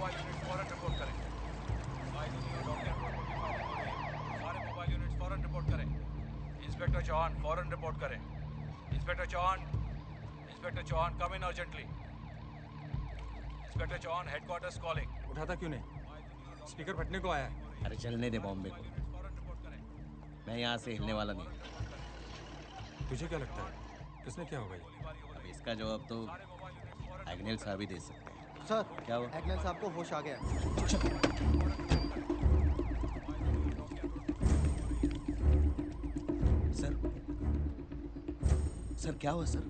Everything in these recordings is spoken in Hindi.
मोबाइल यूनिट फौरन रिपोर्ट करें। सारे मोबाइल यूनिट फौरन रिपोर्ट करें। इंस्पेक्टर चौहान फौरन रिपोर्ट करें। Inspector Chauhan come in urgently. Inspector Chauhan headquarters calling. उठाता क्यों नहीं? स्पीकर फटने को आया है। अरे चलने दे बॉम्बे को, मैं यहाँ से हिलने वाला नहीं। तुझे क्या लगता है किसने क्या होगा ये? अब इसका जवाब तो एग्नेल साहब ही दे सकते हैं। सर, क्या हुआ? एग्नेल साहब को होश आ गया। सर, सर क्या हुआ सर?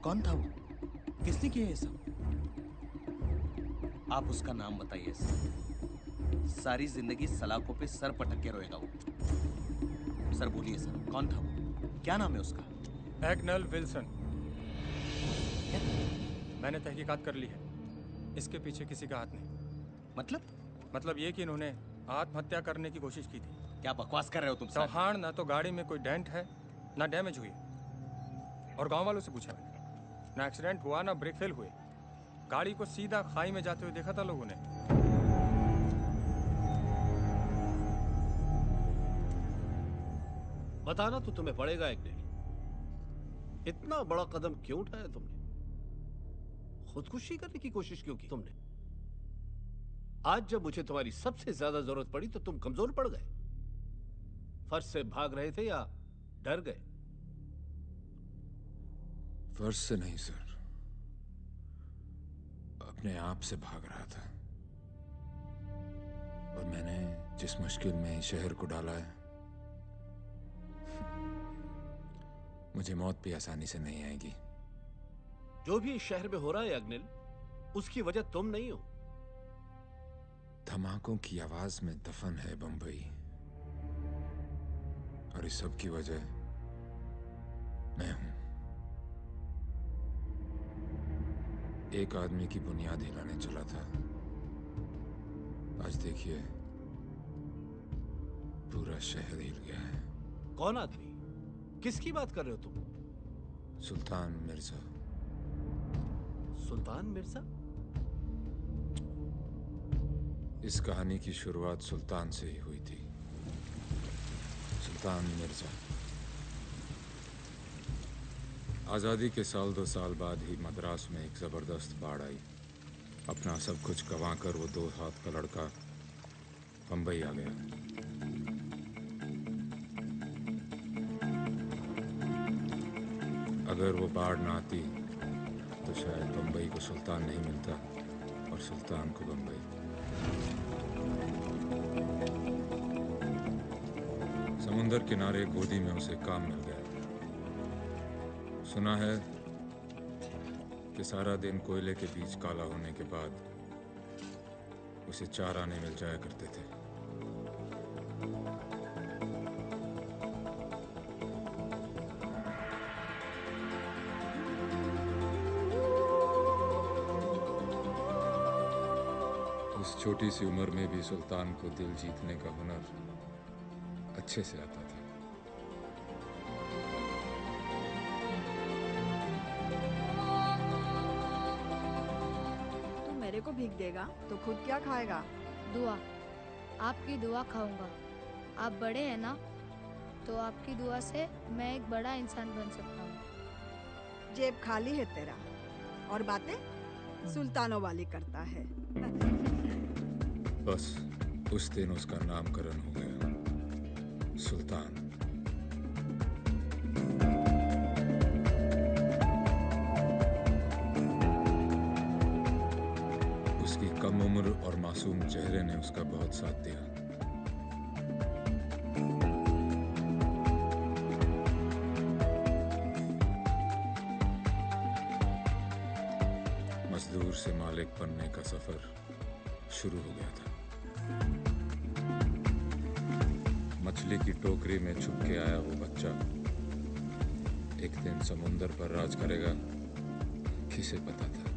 कौन था वो? किसने किया ये सब? आप उसका नाम बताइए सर। सारी जिंदगी सलाखों पे सर पटक के रोएगा वो। सर बोलिए सर, कौन था वो? क्या नाम है उसका? Agnel Wilson. मैंने तहकीकात कर ली है, इसके पीछे किसी का हाथ नहीं। मतलब ये कि इन्होंने आत्महत्या करने की कोशिश की थी। क्या बकवास कर रहे हो तुम सर? चौहान, ना तो गाड़ी में कोई डेंट है ना डैमेज हुई, और गांव वालों से पूछा मैंने, ना एक्सीडेंट हुआ ना ब्रेक फेल हुए। गाड़ी को सीधा खाई में जाते हुए देखा था लोगों ने। बताना तो तुम्हें पड़ेगा एग्नेल, इतना बड़ा कदम क्यों उठाया तुमने? खुदकुशी करने की कोशिश क्यों की तुमने? आज जब मुझे तुम्हारी सबसे ज्यादा जरूरत पड़ी तो तुम कमजोर पड़ गए। फर्ज से भाग रहे थे या डर गए? फर्ज से नहीं सर, अपने आप से भाग रहा था। और मैंने जिस मुश्किल में शहर को डाला है, मुझे मौत भी आसानी से नहीं आएगी। जो भी इस शहर में हो रहा है अग्निल, उसकी वजह तुम नहीं हो। धमाकों की आवाज में दफन है बंबई, और इस सब की वजह मैं हूं। एक आदमी की बुनियाद हिलाने चला था, आज देखिए पूरा शहर हिल गया है। कौन आदमी? किसकी बात कर रहे हो तुम? सुल्तान मिर्जा। सुल्तान मिर्जा? इस कहानी की शुरुआत सुल्तान से ही हुई थी। सुल्तान मिर्जा आजादी के साल 2 साल बाद ही मद्रास में एक जबरदस्त बाढ़ आई। अपना सब कुछ गंवाकर वो 2 हाथ का लड़का बंबई आ गया। अगर वो बाढ़ ना आती तो शायद बंबई को सुल्तान नहीं मिलता और सुल्तान को बंबई। समुंदर किनारे गोदी में उसे काम मिल गया। सुना है कि सारा दिन कोयले के बीच काला होने के बाद उसे 4 आने मिल जाया करते थे। उस छोटी सी उम्र में भी सुल्तान को दिल जीतने का हुनर अच्छे से आता था। तू मेरे को भीख देगा तो खुद क्या खाएगा? दुआ, आपकी दुआ खाऊंगा। आप बड़े हैं ना, तो आपकी दुआ से मैं एक बड़ा इंसान बन सकता हूँ। जेब खाली है तेरा और बातें सुल्तानों वाली करता है। बस उस दिन उसका नामकरण हो गया, सुल्तान। उसकी कम उम्र और मासूम चेहरे ने उसका बहुत साथ दिया। मजदूर से मालिक बनने का सफर शुरू हो गया था। मछली की टोकरी में छुप के आया वो बच्चा एक दिन समुंदर पर राज करेगा, किसे पता था।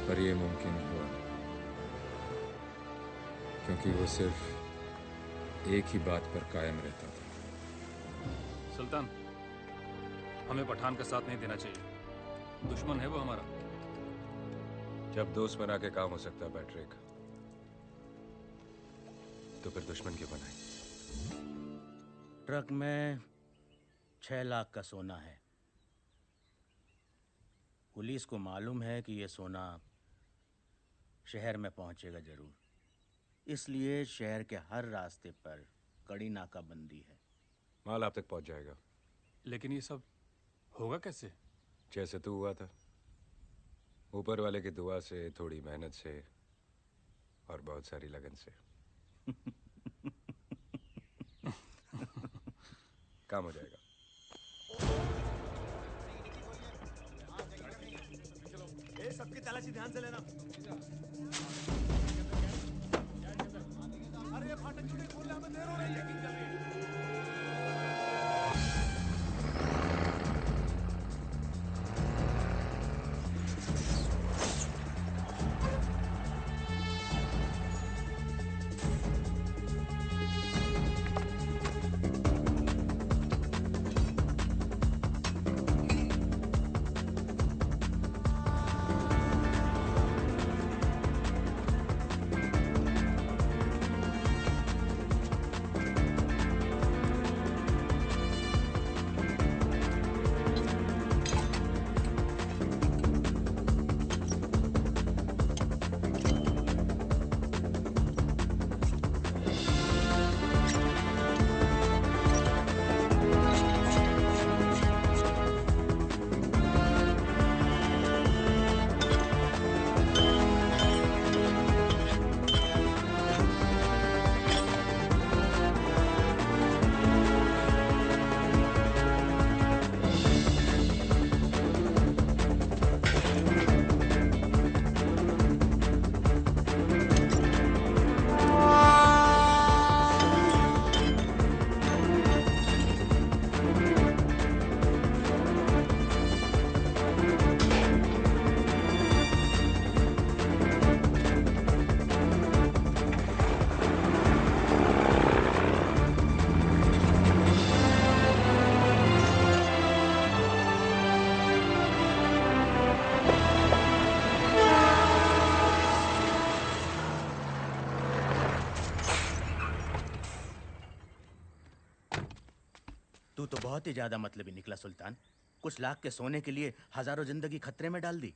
पर यह मुमकिन हुआ क्योंकि वो सिर्फ एक ही बात पर कायम रहता था। सुल्तान, हमें पठान का साथ नहीं देना चाहिए, दुश्मन है वो हमारा। जब दोस्त बना के काम हो सकता है पैट्रिक, तो फिर दुश्मन क्यों बनाए? ट्रक में 6 लाख का सोना है। पुलिस को मालूम है कि यह सोना शहर में पहुंचेगा जरूर, इसलिए शहर के हर रास्ते पर कड़ी नाकाबंदी है। माल आप तक पहुंच जाएगा। लेकिन ये सब होगा कैसे? जैसे तू हुआ था, ऊपर वाले की दुआ से, थोड़ी मेहनत से और बहुत सारी लगन से काम हो जाएगा। सबकी तलाशी ध्यान से लेना। अरे ये फाटक क्यों नहीं खोल रहे? हमें देर हो रही है। चेकिंग चल रही है। तू तो बहुत ही ज्यादा मतलबी निकला सुल्तान। कुछ लाख के सोने के लिए हजारों जिंदगी खतरे में डाल दी।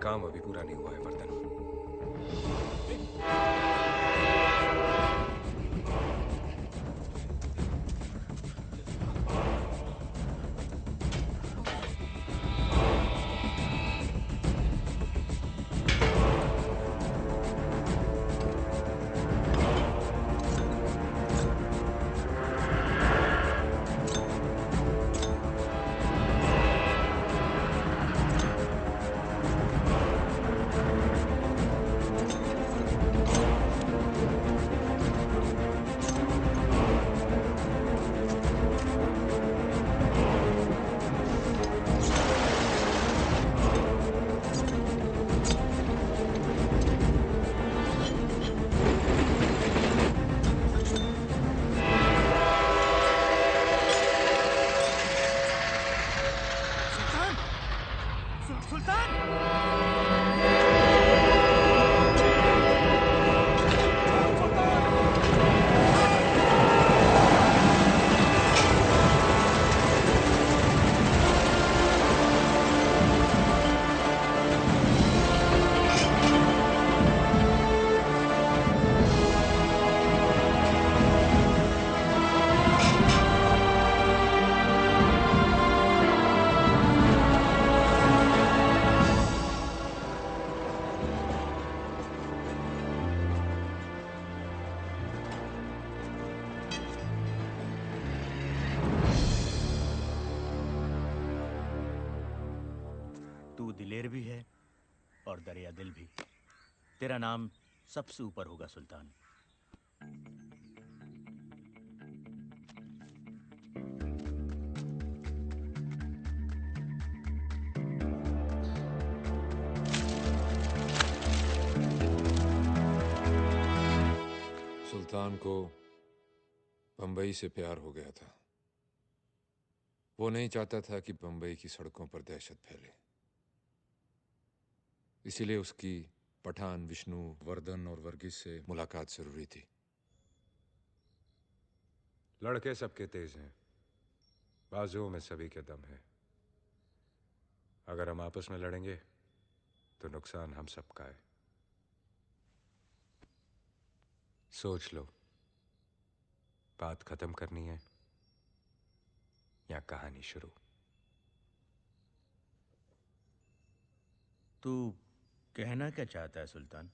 काम अभी पूरा नहीं हुआ है वर्धन। तू दिलेर भी है और दरिया दिल भी। तेरा नाम सबसे ऊपर होगा सुल्तान। सुल्तान को बंबई से प्यार हो गया था। वो नहीं चाहता था कि बंबई की सड़कों पर दहशत फैले। इसीलिए उसकी पठान, विष्णु, वर्धन और वर्गीस से मुलाकात जरूरी थी। लड़के सबके तेज हैं, बाजुओं में सभी के दम है। अगर हम आपस में लड़ेंगे तो नुकसान हम सबका है। सोच लो, बात खत्म करनी है या कहानी शुरू? तू कहना क्या चाहता है सुल्तान?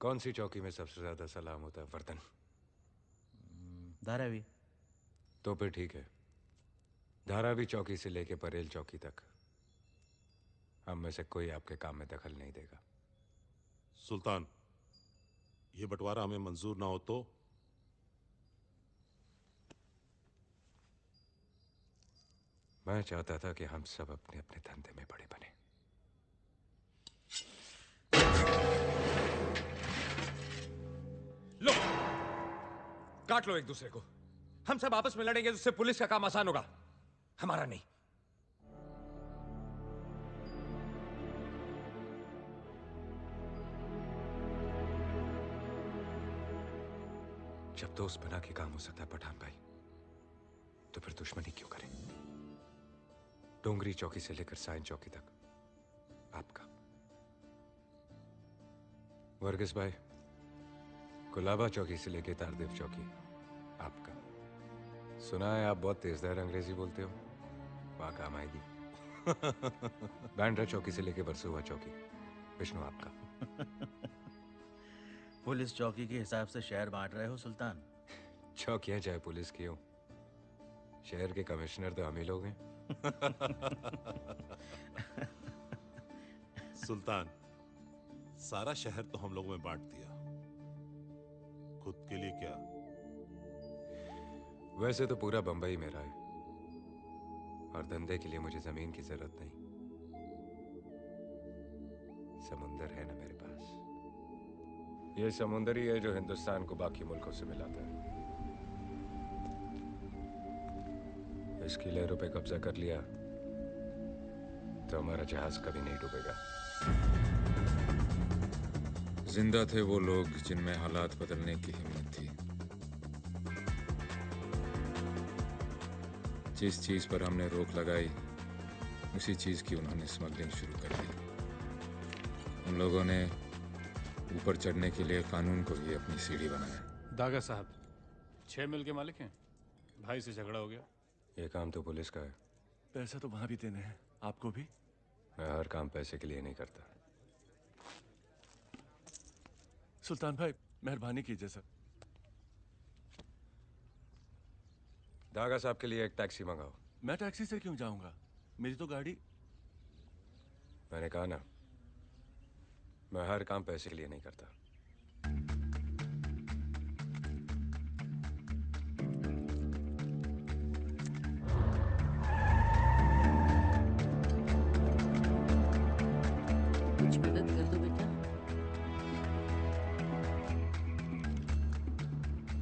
कौन सी चौकी में सबसे ज्यादा सलाम होता है वर्धन? धारावी। तो फिर ठीक है, धारावी चौकी से लेके परेल चौकी तक हम में से कोई आपके काम में दखल नहीं देगा। सुल्तान, ये बंटवारा हमें मंजूर ना हो तो? मैं चाहता था कि हम सब अपने अपने धंधे में बड़े बने। लो, काट लो एक दूसरे को। हम सब आपस में लड़ेंगे तो उससे पुलिस का काम आसान होगा, हमारा नहीं। जब दोस्त बना के काम हो सकता है पठान भाई, तो फिर दुश्मनी क्यों करें? डोंगरी चौकी से लेकर साइन चौकी तक आपका। वर्गीस भाई, गुलाबा चौकी से लेकर तारदेव चौकी आपका। सुना है आप बहुत तेजदार अंग्रेजी बोलते हो, वहां काम आएगी। बैंड्रा चौकी से लेकर बरसुआ चौकी विष्णु आपका। पुलिस चौकी के हिसाब से शहर बांट रहे हो सुल्तान? चौकियां चाहे पुलिस की हो, शहर के कमिश्नर तो हम ही लोग हैं। सुल्तान, सारा शहर तो हम लोगों में बांट दिया, खुद के लिए क्या? वैसे तो पूरा बंबई मेरा है, और धंधे के लिए मुझे जमीन की जरूरत नहीं। समुंदर है ना मेरे पास। ये समुंदर ही है जो हिंदुस्तान को बाकी मुल्कों से मिलाता है। इसकी लहरों पे कब्जा कर लिया तो हमारा जहाज कभी नहीं डूबेगा। जिंदा थे वो लोग जिनमें हालात बदलने की हिम्मत थी। जिस चीज पर हमने रोक लगाई, उसी चीज की उन्होंने स्मगलिंग शुरू कर दी। उन लोगों ने ऊपर चढ़ने के लिए कानून को ही अपनी सीढ़ी बनाया। दागा साहब 6 मिल के मालिक हैं, भाई से झगड़ा हो गया। ये काम तो पुलिस का है। पैसा तो वहां भी देने हैं, आपको भी। मैं हर काम पैसे के लिए नहीं करता। सुल्तान भाई, मेहरबानी कीजिए सर। दागा साहब के लिए एक टैक्सी मंगाओ। मैं टैक्सी से क्यों जाऊंगा, मेरी तो गाड़ी। मैंने कहा ना, मैं हर काम पैसे के लिए नहीं करता। कुछ मदद कर दो बेटा।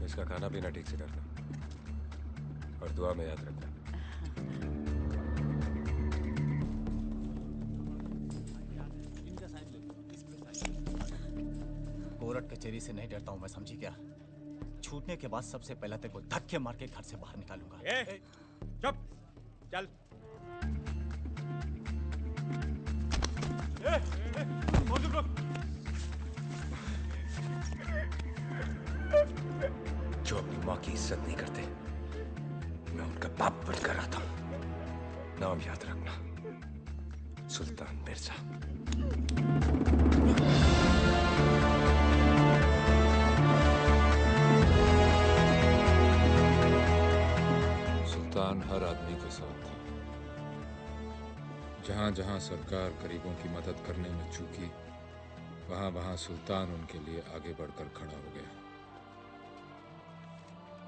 इसका खाना पीना ठीक से करना और दुआ में याद रखना। कोर्ट कचहरी से नहीं डरता हूं मैं, समझी क्या? छूटने के बाद सबसे पहले तेरे को धक्के मार के घर से बाहर निकालूंगा। चुप, चल। जो अपनी माँ की इज्जत नहीं करते, मैं उनका बाप बनकर आता हूं। नाम याद रखना, सुल्तान मिर्जा। सुल्तान हर आदमी के साथ था। जहां जहां सरकार गरीबों की मदद करने में चूकी, वहां वहां सुल्तान उनके लिए आगे बढ़कर खड़ा हो गया।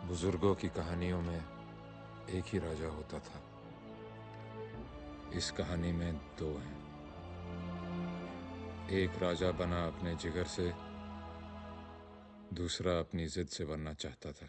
बुजुर्गों की कहानियों में एक ही राजा होता था, इस कहानी में दो हैं। एक राजा बना अपने जिगर से, दूसरा अपनी जिद से बनना चाहता था।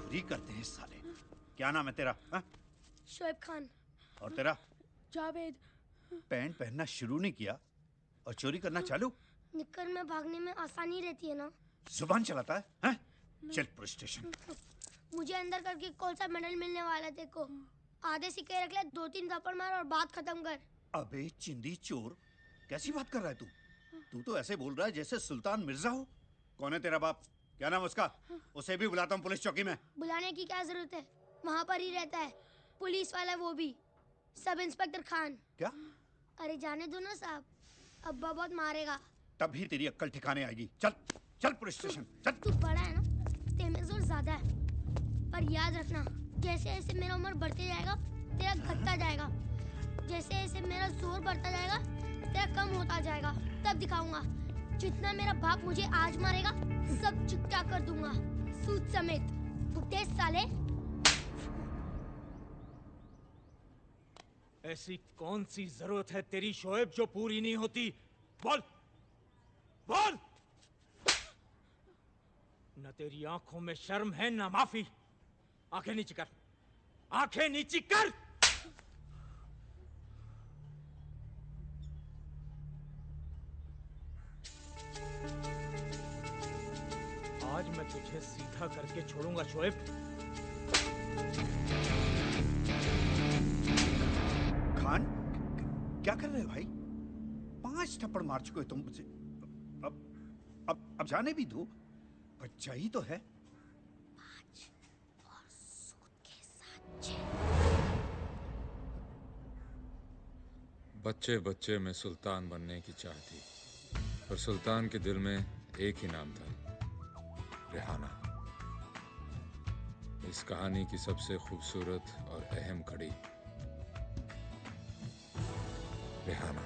चोरी करते हैं साले। क्या नाम है तेरा? हा? शोएब खान। और तेरा? जावेद। पैंट पहनना शुरू नहीं किया और चोरी करना चालू? निक्कर में भागने में आसानी रहती है ना। जुबान चलाता है, हा? चल पुलिस स्टेशन। मुझे अंदर करके कौन सा मेडल मिलने वाला तेरे को? आधे सिक्के रख ले, 2-3 थप्पड़ मार और बात खत्म कर। अबे चिंदी चोर, कैसी बात कर रहा है तू? तू तो ऐसे बोल रहा है जैसे सुल्तान मिर्जा हो। कौन है तेरा बाप? क्या नाम उसका? उसे भी बुलाता हूँ पुलिस चौकी में। बुलाने की क्या जरूरत है, वहाँ पर ही रहता है। पुलिस वाला वो भी, सब इंस्पेक्टर खान। क्या? अरे जाने दो ना साहब, अब्बा बहुत मारेगा। तभी तेरी अक्ल ठिकाने आएगी। चल चल पुलिस स्टेशन चल। तू बड़ा है ना, तेरे में जोर ज्यादा है, पर याद रखना जैसे जैसे मेरा उम्र बढ़ते जाएगा तेरा घटता जाएगा, जैसे जैसे मेरा जोर बढ़ता जाएगा तेरा कम होता जाएगा। तब दिखाऊंगा, जितना मेरा बाप मुझे आज मारेगा सब चुपटा कर दूंगा, सूद समेत। उठे साले। ऐसी कौन सी जरूरत है तेरी शोएब जो पूरी नहीं होती? बोल बोल। न तेरी आंखों में शर्म है न माफी। आंखें नीची कर, आंखें नीची कर। आज मैं तुझे सीधा करके छोड़ूंगा शोएब। खान, क्या कर रहे हो भाई? 5 थप्पड़ मार चुके हो तुम मुझे। अब जाने भी दो, बच्चा ही तो है। 5 और सूद के साथ 6। बच्चे बच्चे में सुल्तान बनने की चाह थी, पर सुल्तान के दिल में एक ही नाम था, रेहाना। इस कहानी की सबसे खूबसूरत और अहम कड़ी, रेहाना।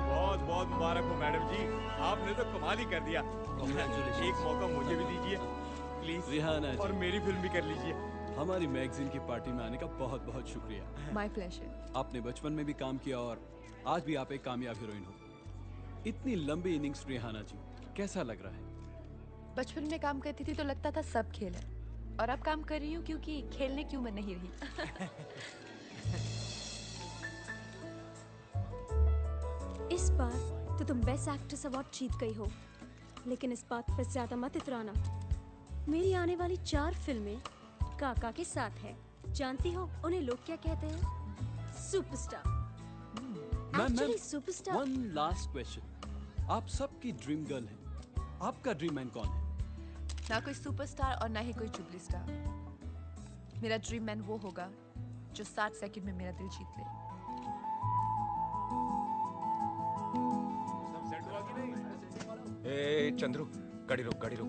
बहुत बहुत मुबारक हो मैडम जी, आपने तो कमाल ही कर दिया। एक मौका मुझे भी दीजिए प्लीज, रिहाना जी। और मेरी फिल्म भी कर लीजिए। हमारी मैगजीन की पार्टी में आने का बहुत बहुत शुक्रिया। My pleasure. आपने बचपन में भी काम किया और आज भी आप एक कामयाब हीरोइन हो। इतनी लंबी इनिंग्स रिहाना जी, कैसा लग रहा है? बचपन में काम करती थी तो लगता था सब खेल है, और अब काम कर रही हूँ क्योंकि खेलने की उम्र नहीं रही। इस बार तो तुम बेस्ट एक्ट्रेस अवार्ड जीत गई हो, लेकिन इस बात पर ज्यादा मत इतराना। मेरी आने वाली 4 फिल्में काका के साथ है। जानती हो उन्हें लोग क्या कहते हैं? Superstar. Actually superstar. One last question, आप सबकी ड्रीम गर्ल है, आपका ड्रीम मैन कौन है? ना कोई सुपरस्टार और ना ही कोई जुबली स्टार। मेरा ड्रीम मैन वो होगा जो 7 सेकंड में मेरा दिल जीत ले। ए चंद्रू, गाड़ी रोक, गाड़ी रोक।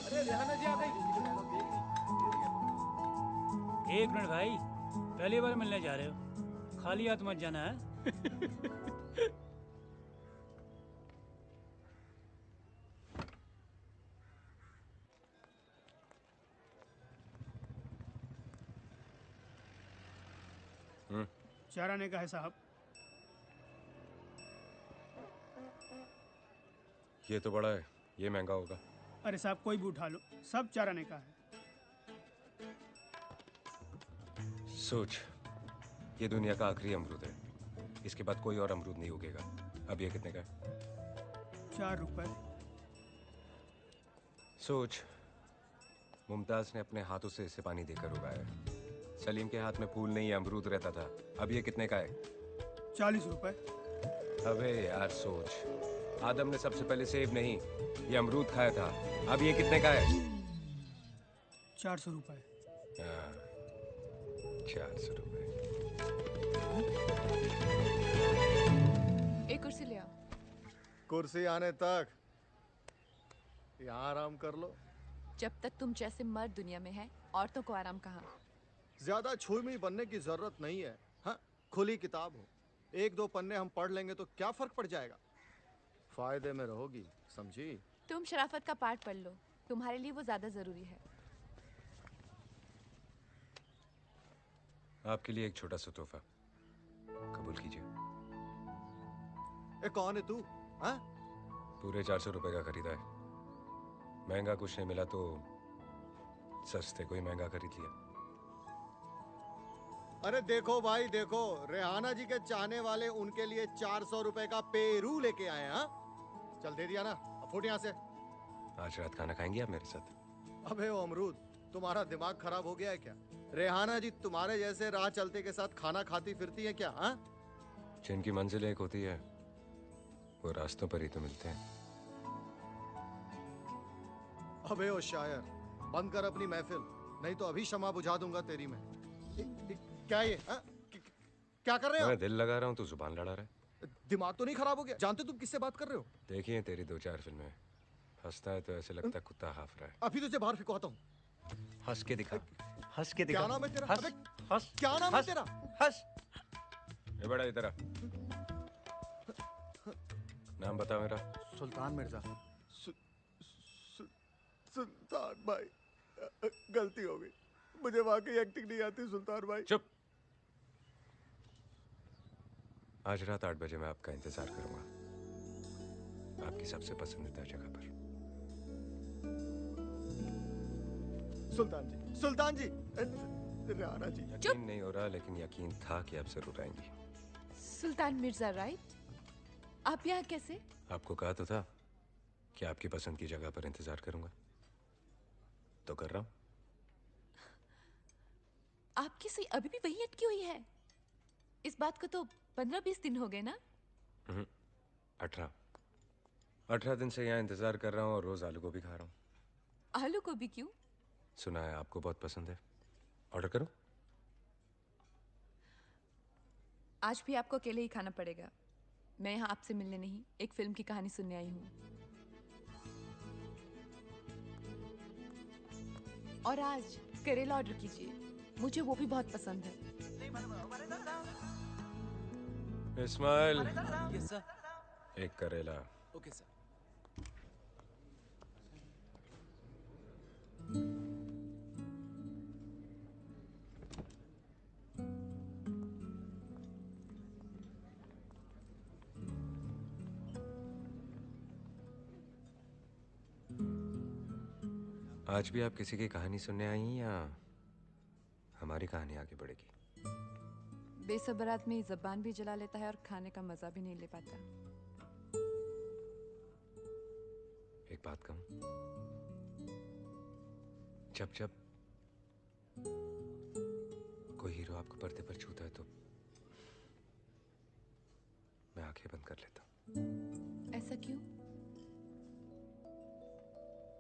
अरे रेहाना जी आ गई। एक मिनट भाई, पहली बार मिलने जा रहे हो, खाली हाथ मत जाना है। चार आने का है साहब। ये तो बड़ा है, ये महंगा होगा। अरे साहब कोई भी उठा लो, सब 4 आने का है। सोच, ये दुनिया का आखिरी अमरूद है, इसके बाद कोई और अमरूद नहीं उगेगा। अब ये कितने का है? 4 रुपए। सोच, मुमताज ने अपने हाथों से इसे पानी देकर उगाया। सलीम के हाथ में फूल नहीं अमरूद रहता था। अब ये कितने का है? 40 रुपए। अबे यार सोच, आदम ने सबसे पहले सेब नहीं, ये अमरूद खाया था। अब ये कितने का है? 400 रुपए। 400 रुपए। एक कुर्सी ले आओ। कुर्सी आने तक यहाँ आराम कर लो। जब तक तुम जैसे मर्द दुनिया में है, औरतों को आराम कहाँ। ज्यादा छुई बनने की जरूरत नहीं है। हाँ, खुली किताब हो, 1-2 पन्ने हम पढ़ लेंगे तो क्या फर्क पड़ जाएगा। फायदे में रहोगी, समझी? तुम शराफत का पाठ पढ़ लो, तुम्हारे लिए वो ज्यादा जरूरी है। आपके लिए एक छोटा सा तोहफा, कबूल कीजिए। ए कौन है तू? हाँ? पूरे 400 रुपए का खरीदा है। महंगा कुछ नहीं मिला तो सस्ते को ही महंगा खरीद लिया। अरे देखो भाई देखो, रेहाना जी के चाहने वाले उनके लिए 400 रुपए का पेरू लेके आए हैं। हाँ? चल दे दिया ना, अब फुट यहाँ से। आज रात खाना खाएंगे आप मेरे साथ? अबे ओ अमरूद, तुम्हारा दिमाग खराब हो गया है क्या? रेहाना जी तुम्हारे जैसे राह चलते के साथ खाना खाती फिरती है क्या? हाँ? जिनकी मंजिल एक होती है वो रास्तों पर ही तो मिलते हैं। अबे ओ शायर, बंद कर अपनी महफिल, नहीं तो अभी शमा बुझा दूंगा तेरी मैं। क्या ये? हाँ? क्या कर रहे हो? मैं दिल लगा रहा हूँ तो जुबान लड़ा रहा है। दिमाग तो नहीं खराब हो गया? जानते तुम किससे बात कर रहे हो? देखिए तेरी 2-4 फिल्में, हंसता है तो ऐसे लगता है कुत्ता हाफ रहा है। अभी तुझे बाहर फिकवाता हूँ। हंस के दिखा, हंस के दिखा। क्या नाम है तेरा? हंस, अबे, हंस, क्या नाम है तेरा? हंस। ये बड़ा इधर आ। नाम बता मेरा। सुल्तान मिर्जा। सुल्तान भाई, गलती हो गई, मुझे वाकई एक्टिंग नहीं आती सुल्तान भाई। चुप। आज रात 8 बजे मैं आपका इंतजार करूंगा, आपकी सबसे पसंदीदा जगह पर। सुल्तान जी, राणा जी। यकीन नहीं हो रहा लेकिन यकीन था कि आप जरूर आएंगी। सुल्तान मिर्जा राइट? आप यहाँ कैसे? आपको कहा तो था कि आपकी पसंद की जगह पर इंतजार करूंगा, तो कर रहा हूं। आपकी सुई अभी भी वही अटकी हुई है? इस बात को तो 15-20 दिन हो गए ना? 18 दिन से यहाँ इंतजार कर रहा हूँ और रोज आलू गोभी खा रहा हूँ। आलू गोभी क्यों? सुना है आपको बहुत पसंद है, ऑर्डर करूं? आज भी आपको अकेले ही खाना पड़ेगा। मैं यहाँ आपसे मिलने नहीं, एक फिल्म की कहानी सुनने आई हूँ। और आज करेला ऑर्डर कीजिए, मुझे वो भी बहुत पसंद है। इस्माइल। Yes sir. एक करेला। Okay sir. आज भी आप किसी की कहानी सुनने आई हैं या हमारी कहानी आगे बढ़ेगी? बेसब्र आदमी जबान भी जला लेता है और खाने का मजा भी नहीं ले पाता। एक बात कहूं, जब जब कोई हीरो आपको पर्दे पर छूता है तो मैं आंखें बंद कर लेता हूं। ऐसा क्यों?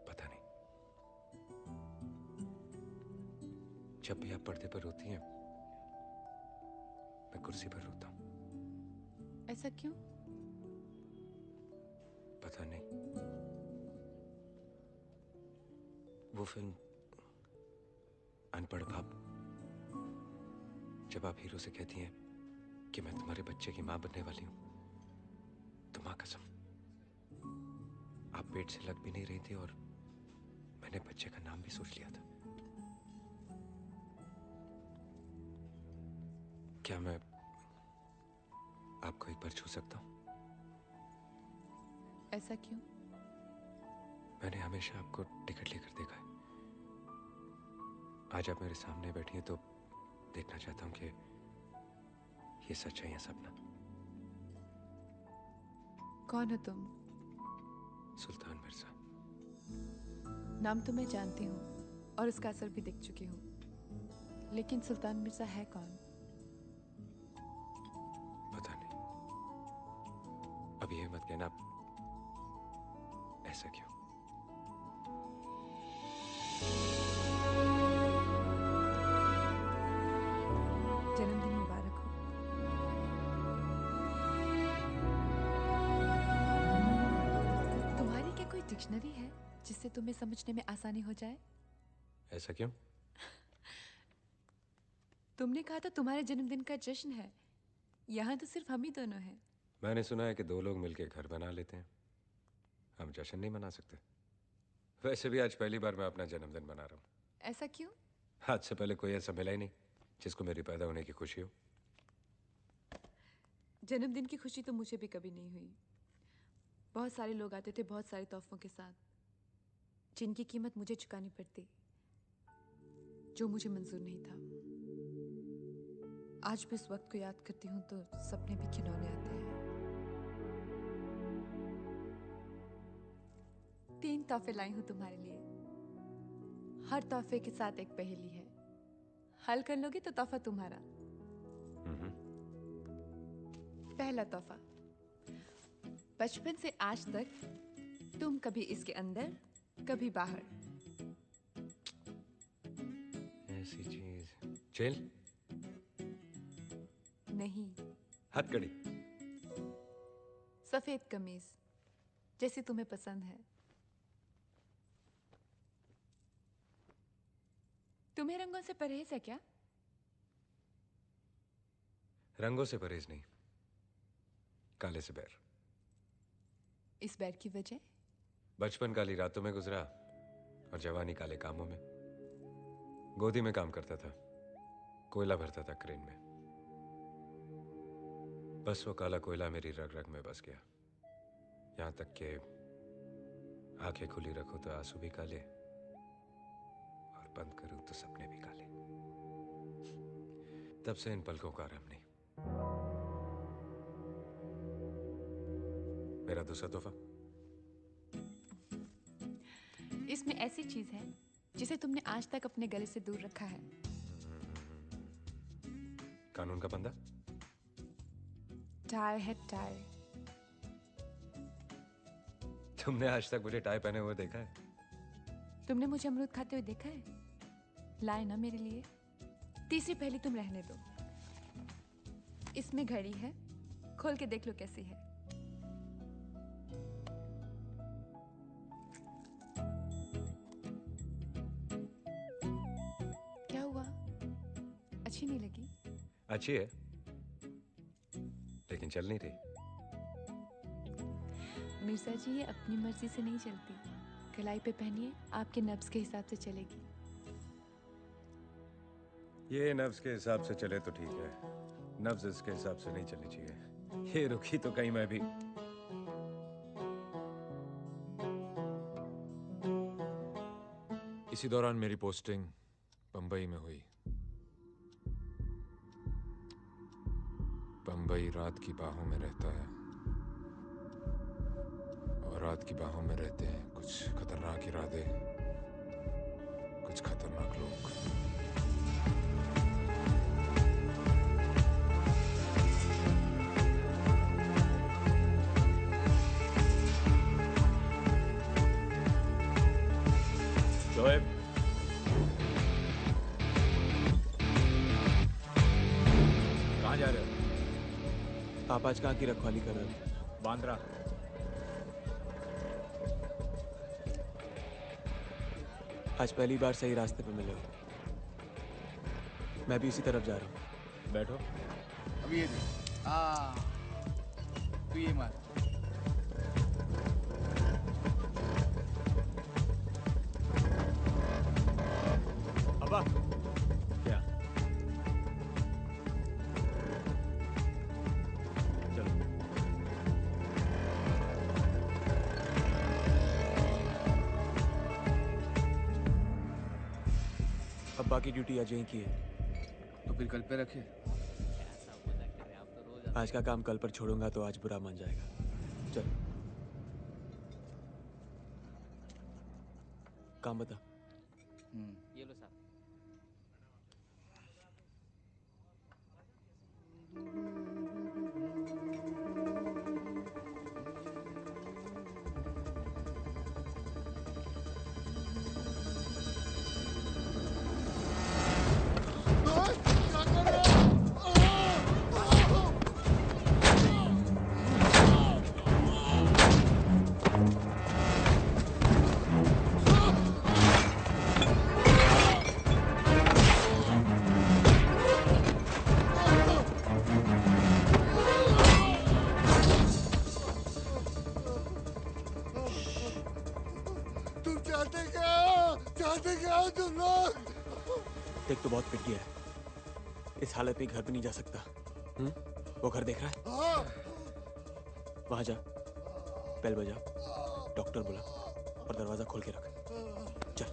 पता नहीं, जब भी आप पर्दे पर होती हैं मैं कुर्सी पर रोता हूं। ऐसा क्यों? पता नहीं। वो फिल्म अनपढ़ बाप, जब आप हीरो से कहती हैं कि मैं तुम्हारे बच्चे की मां बनने वाली हूं, तो मां कसम आप पेट से लग भी नहीं रही थी और मैंने बच्चे का नाम भी सोच लिया था। क्या मैं आपको एक बार छू सकता हूं? ऐसा क्यों? मैंने हमेशा आपको टिकट लेकर देखा है। आज आप मेरे सामने बैठी हैं तो देखना चाहता हूं कि ये सच है या सपना। कौन हो तुम? सुल्तान मिर्जा। नाम तो मैं जानती हूँ और उसका असर भी देख चुकी हूँ, लेकिन सुल्तान मिर्जा है कौन? पता नहीं। अब ये मत कहना ऐसा क्यों। जन्मदिन मुबारक हो। तुम्हारी क्या कोई डिक्शनरी है जिससे तुम्हें समझने में आसानी हो जाए? ऐसा क्यों? तुमने कहा था तुम्हारे जन्मदिन का जश्न है, यहाँ तो सिर्फ हम ही दोनों हैं। मैंने सुना है कि 2 लोग मिलकर घर बना लेते हैं। हम जश्न नहीं मना सकते? वैसे भी आज पहली बार मैं अपना जन्मदिन मना रहा हूँ। ऐसा क्यों? आज से पहले कोई ऐसा मिला ही नहीं जिसको मेरी पैदा होने की खुशी हो। जन्मदिन की खुशी तो मुझे भी कभी नहीं हुई। बहुत सारे लोग आते थे बहुत सारे तोहफों के साथ, जिनकी कीमत मुझे चुकानी पड़ती, जो मुझे मंजूर नहीं था। आज भी उस वक्त को याद करती हूँ तो सपने भी खिलौने आते हैं। 3 तोहफे लाई हूँ तुम्हारे लिए। हर तोहफे के साथ एक पहेली है। हल कर लोगे तो तोहफा तुम्हारा। पहला तोहफा, बचपन से आज तक तुम कभी इसके अंदर कभी बाहर। ऐसी चीज जेल नहीं, हथकड़ी, सफेद कमीज जैसी तुम्हें पसंद है। तुम्हें रंगों से परहेज है क्या? रंगों से परहेज नहीं, काले से बैर। इस बैर की वजह? बचपन काली रातों में गुजरा और जवानी काले कामों में। गोदी में काम करता था, कोयला भरता था क्रेन में। बस वो काला कोयला मेरी रग रग में बस गया। यहां तक कि आंखें खुली रखो तो आंसू भी काले और बंद करूं तो सपने भी काले। तब से इन पलकों का आराम नहीं। मेरा दूसरा तोहफा, इसमें ऐसी चीज है जिसे तुमने आज तक अपने गले से दूर रखा है। कानून का बंदा। टाई है टाई। तुमने आज तक मुझे टाई पहने हुए देखा है? तुमने मुझे अमरूद खाते हुए देखा है? लाए ना मेरे लिए। तीसरी पहेली तुम रहने दो। इसमें घड़ी है, खोल के देख लो कैसी है। क्या हुआ? अच्छी नहीं लगी? अच्छी है लेकिन चल नहीं रही। मिर्जा जी, ये अपनी मर्जी से नहीं चलती। कलाई पे पहनिए, आपके नब्ज के हिसाब से चलेगी। ये नब्ज के हिसाब से चले तो ठीक है, नब्ज इसके हिसाब से नहीं चलनी चाहिए। ये रुकी तो कहीं मैं भी। इसी दौरान मेरी पोस्टिंग बंबई में हुई। बंबई रात की बाहों में रहता है और रात की बाहों में रहते हैं कुछ खतरनाक इरादे, कुछ खतरनाक लोग। शोएब, कहाँ जा रहे हो? आप आज कहाँ की रखवाली कर रहे हो? बांद्रा। आज पहली बार सही रास्ते पे मिले हो। मैं भी उसी तरफ जा रहा हूँ। बैठो। अभी ये देख। तू ये मार। अब्बा, क्या? चलो। अब्बा की ड्यूटी आज यहीं की है। तो फिर कल पे रखे। आज का काम कल पर छोड़ूंगा तो आज बुरा मान जाएगा। चल, काम बता। ये लो साहब। चाहते क्या हो तुम लोग? देख तो बहुत पिट गया है, इस हालत में घर भी नहीं जा सकता। वो घर देख रहा है? वहां जा, बेल बजा, डॉक्टर बुला और दरवाजा खोल के रख। चल।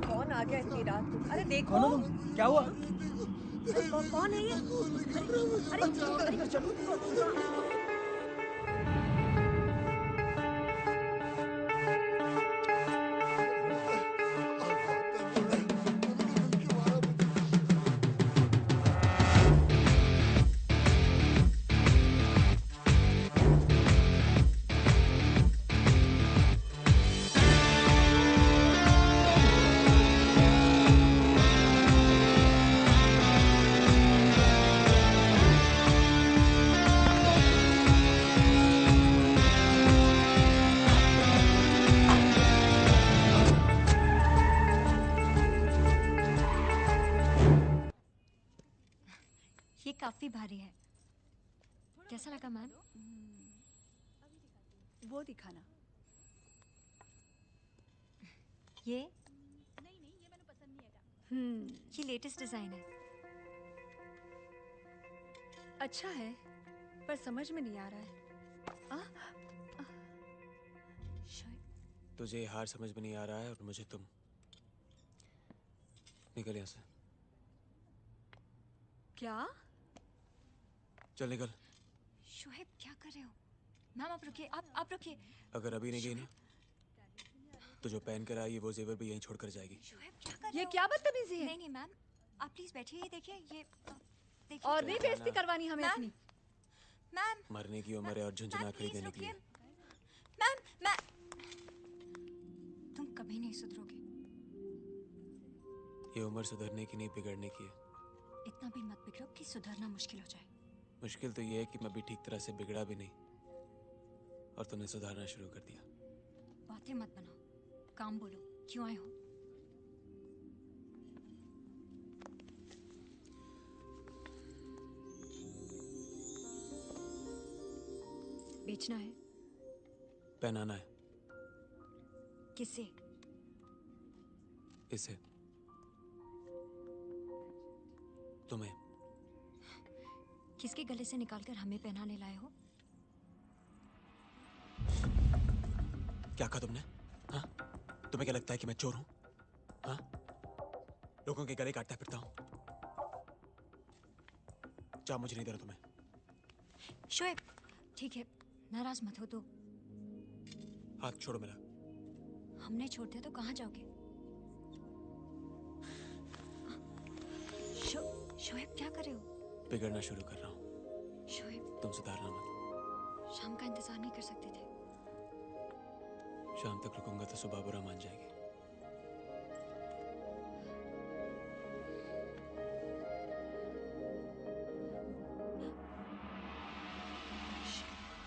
कौन आ गया इतनी रात? अरे देखो। कौन हो तुम? क्या हुआ? कौन है ये? अरे चलो। ये काफी भारी है। कैसा लगा मैम? वो दिखाना। ये नहीं ये मैंने पसंद नहीं आया। ये लेटेस्ट डिजाइन है। अच्छा है पर समझ में नहीं आ रहा है। तुझे ये हार समझ में नहीं आ रहा है और मुझे तुम। निकल यहाँ से। क्या? चल निकल। शोएब क्या कर रहे हो? मैम आप रुकिए, आप रुकिए। अगर अभी नहीं गई ना तो जो पहन कर आई है वो जेवर भी यहीं छोड़कर जाएगी। शोएब क्या कर रहे हो? ये क्या बदतमीजी है? नहीं मैम, आप प्लीज बैठिए। ये देखिए, ये देखिए। और नहीं बेइज्जती करवानी हमें अपनी। मैम मरने की उम्र है और झुंझुना खरीदने के लिए। मैम तुम कभी नहीं सुधरोगे। ये उम्र सुधरने की नहीं बिगड़ने की है। इतना भी मत बिगड़ो कि सुधरना मुश्किल हो जाए। मुश्किल तो ये है कि मैं भी ठीक तरह से बिगड़ा भी नहीं और तुमने सुधारना शुरू कर दिया। बातें मत बनाओ, काम बोलो। क्यों आए हो? बेचना है? पहनाना है। किसे? इसे। तुम्हें। किसके गले से निकालकर हमें पहनाने लाए हो? क्या कहा तुमने? हाँ? तुम्हें क्या लगता है कि मैं चोर हूं? हाँ? लोगों के गले काटता फिरता हूं? जा, मुझे नहीं दे रहा तुम्हें। शोएब ठीक है, नाराज मत हो। तो हाथ छोड़ो मेरा। हमने छोड़ दिया तो कहाँ जाओगे? शोएब क्या कर रहे हो? बिगड़ना शुरू कर रहा हूँ। शोएब तुम सुधारना मत। शाम का इंतजार नहीं कर सकते थे? शाम तक रुकूंगा तो सुबह बुरा मान जाएगी।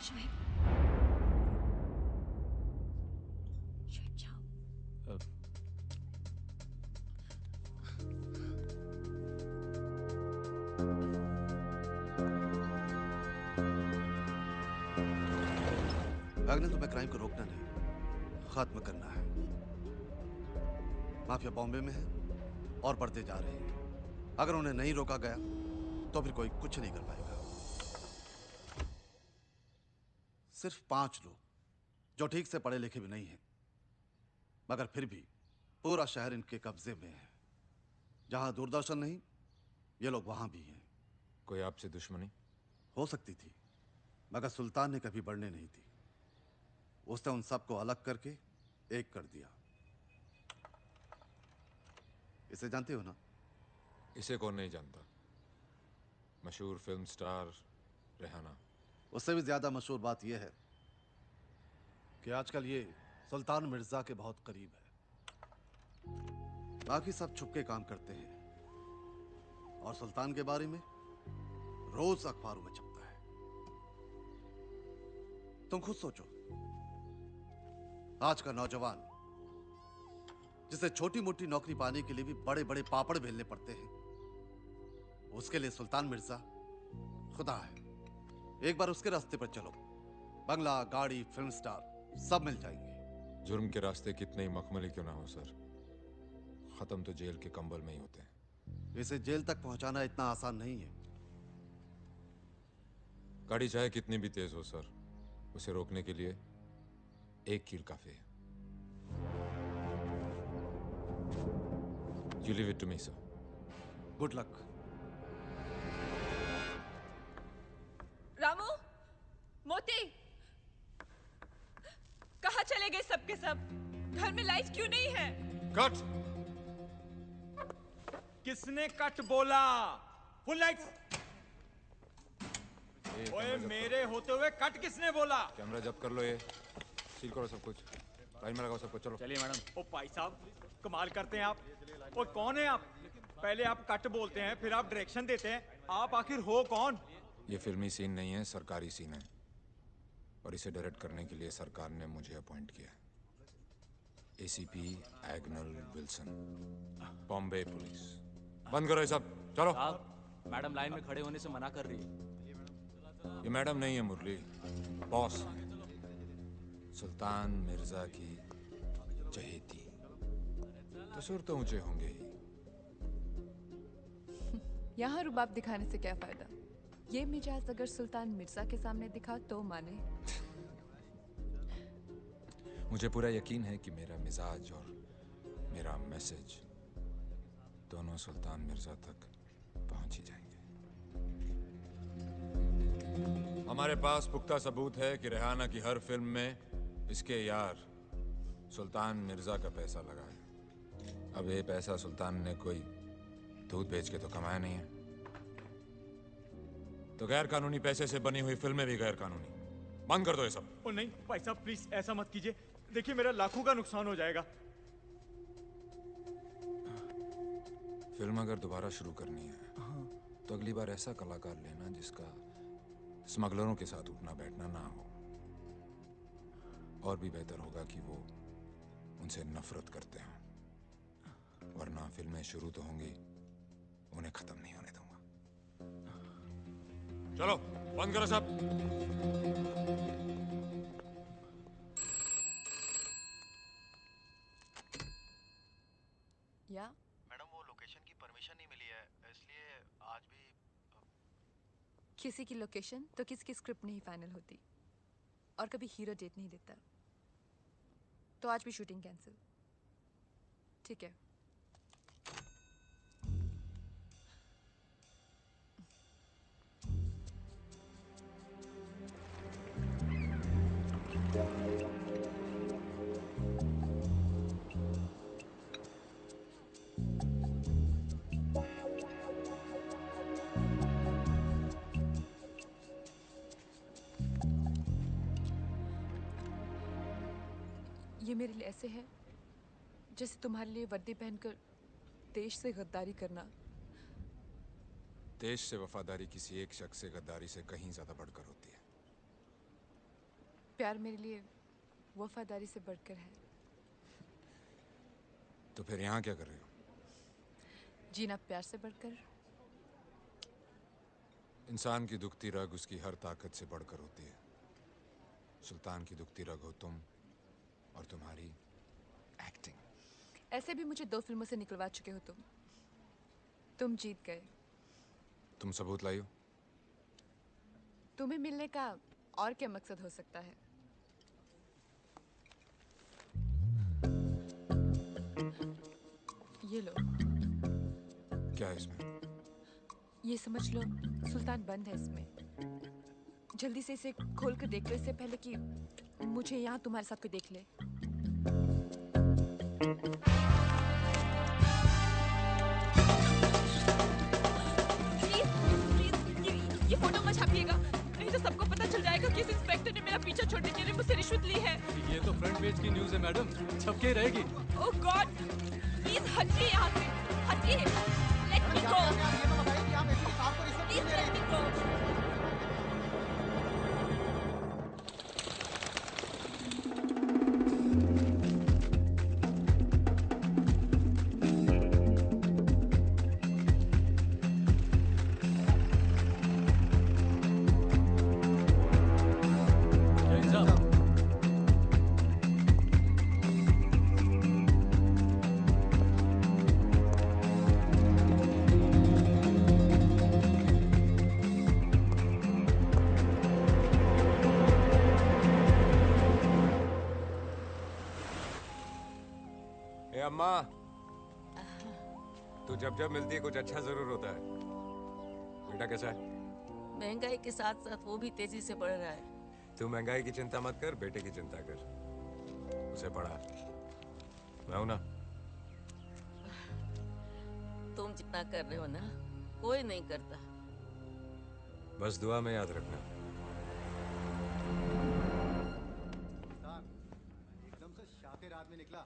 शोएब जाओ। अगले तुम्हें क्राइम को रोकना नहीं, खत्म करना है। माफिया बॉम्बे में है और बढ़ते जा रहे हैं। अगर उन्हें नहीं रोका गया तो फिर कोई कुछ नहीं कर पाएगा। सिर्फ 5 लोग जो ठीक से पढ़े लिखे भी नहीं हैं, मगर फिर भी पूरा शहर इनके कब्जे में है। जहां दूरदर्शन नहीं, ये लोग वहां भी हैं। कोई आपसे दुश्मनी? हो सकती थी, मगर सुल्तान ने कभी बढ़ने नहीं दी। उसने उन सबको अलग करके एक कर दिया। इसे जानते हो ना? इसे कौन नहीं जानता? मशहूर फिल्म स्टार रेहाना। उससे भी ज्यादा मशहूर बात यह है कि आजकल ये सुल्तान मिर्जा के बहुत करीब है। बाकी सब छुपके काम करते हैं और सुल्तान के बारे में रोज अखबारों में छपता है। तुम खुद सोचो, आज का नौजवान जिसे छोटी मोटी नौकरी पाने के लिए भी बड़े बड़े पापड़ बेलने पड़ते हैं, उसके लिए सुल्तान मिर्जा खुदा है। एक बार उसके रास्ते पर चलो, बंगला, गाड़ी, फिल्म स्टार सब मिल जाएंगे। जुर्म के रास्ते कितने ही मखमली क्यों ना हो सर, खत्म तो जेल के कंबल में ही होते हैं। इसे जेल तक पहुंचाना इतना आसान नहीं है। गाड़ी चाहे कितनी भी तेज हो सर, उसे रोकने के लिए एक कील काफी है। You leave it to me, sir. Good luck. Ramu, मोती, कहाँ चले गए सबके सब? घर में लाइट क्यों नहीं है? कट! किसने कट बोला? Full light. ओए, मेरे होते हुए कट किसने बोला? कैमरा जब्त कर लो, ये सील करो सब कुछ, लाइन में लगाओ सबको, चलो। चलिए मैडम। ओ भाई साहब, कमाल करते हैं आप। ओ कौन है आप? पहले आप कट बोलते हैं, फिर आप डायरेक्शन देते हैं। आप आखिर हो कौन? ये फिल्मी सीन नहीं है, सरकारी सीन है, और इसे डायरेक्ट करने के लिए सरकार ने मुझे अपॉइंट किया। ACP Agnel Wilson, Bombay police. बंद करो ये सब, चलो। मैडम लाइन में खड़े होने से मना कर रही है। ये मैडम नहीं है मुरली, बॉस है। सुल्तान मिर्जा की चहेती, तो सुर तो ऊंचे होंगे ही। यहाँ रुबाब दिखाने से क्या फायदा? ये मिजाज अगर सुल्तान मिर्जा के सामने दिखा तो माने। मुझे पूरा यकीन है कि मेरा मिजाज और मेरा मैसेज दोनों सुल्तान मिर्जा तक पहुंच ही जाएंगे। हमारे पास पुख्ता सबूत है कि रेहाना की हर फिल्म में इसके यार सुल्तान मिर्जा का पैसा लगा है। अब ये पैसा सुल्तान ने कोई दूध बेच के तो कमाया नहीं है, तो गैर कानूनी पैसे से बनी हुई फिल्में भी गैर कानूनी। बंद कर दो ये सब। ओ नहीं भाई साहब, प्लीज ऐसा मत कीजिए। देखिए मेरा लाखों का नुकसान हो जाएगा। फिल्म अगर दोबारा शुरू करनी है तो अगली बार ऐसा कलाकार लेना जिसका स्मगलरों के साथ उठना बैठना ना हो। और भी बेहतर होगा कि वो उनसे नफरत करते हैं, वरना फिल्में शुरू तो होंगी, उन्हें खत्म नहीं होने दूंगा। चलो बंद करो सब। या मैडम, वो लोकेशन की परमिशन नहीं मिली है, इसलिए आज भी किसी की लोकेशन तो किसी की स्क्रिप्ट नहीं फाइनल होती, और कभी हीरो डेट नहीं देता। तो आज भी शूटिंग कैंसिल। ठीक है। ये मेरे लिए ऐसे है जैसे तुम्हारे लिए वर्दी पहनकर देश से गद्दारी करना। देश से वफादारी किसी एक शख्स से गद्दारी से कहीं ज्यादा बढ़कर होती है। प्यार मेरे लिए वफादारी से बढ़कर है। तो फिर यहाँ क्या कर रहे हो? जीना प्यार से बढ़कर। इंसान की दुखती रग उसकी हर ताकत से बढ़कर होती है। सुल्तान की दुखती रग हो तुम, और तुम्हारी एक्टिंग। ऐसे भी मुझे 2 फिल्मों से निकलवा चुके हो तुम जीत गए। तुम सबूत लाई हो? तुम्हें मिलने का और क्या मकसद हो सकता है? ये लो। क्या है इसमें? ये समझ लो सुल्तान बंद है इसमें। जल्दी से इसे खोल कर देख लो, इससे पहले कि मुझे यहाँ तुम्हारे साथ कोई देख ले। प्लीज ये फोटो मत छापिएगा, नहीं तो सबको पता चल जाएगा कि इस इंस्पेक्टर ने मेरा पीछा छोड़ने के लिए मुझसे रिश्वत ली है। ये तो फ्रंट पेज की न्यूज़ है मैडम, छपके रहेगी। ओह गॉड, प्लीज हटिए यहाँ से, हटिए। Let me go, please let me go. मामा, तू जब जब मिलती है कुछ अच्छा जरूर होता है। बेटा कैसा है? महंगाई के साथ साथ वो भी तेजी से बढ़ रहा है। तू महंगाई की चिंता मत कर, बेटे की चिंता कर। उसे पढ़ा, मैं हूं ना। तुम जितना कर रहे हो ना, कोई नहीं करता। बस दुआ में याद रखना। एकदम से शातिर आदमी निकला।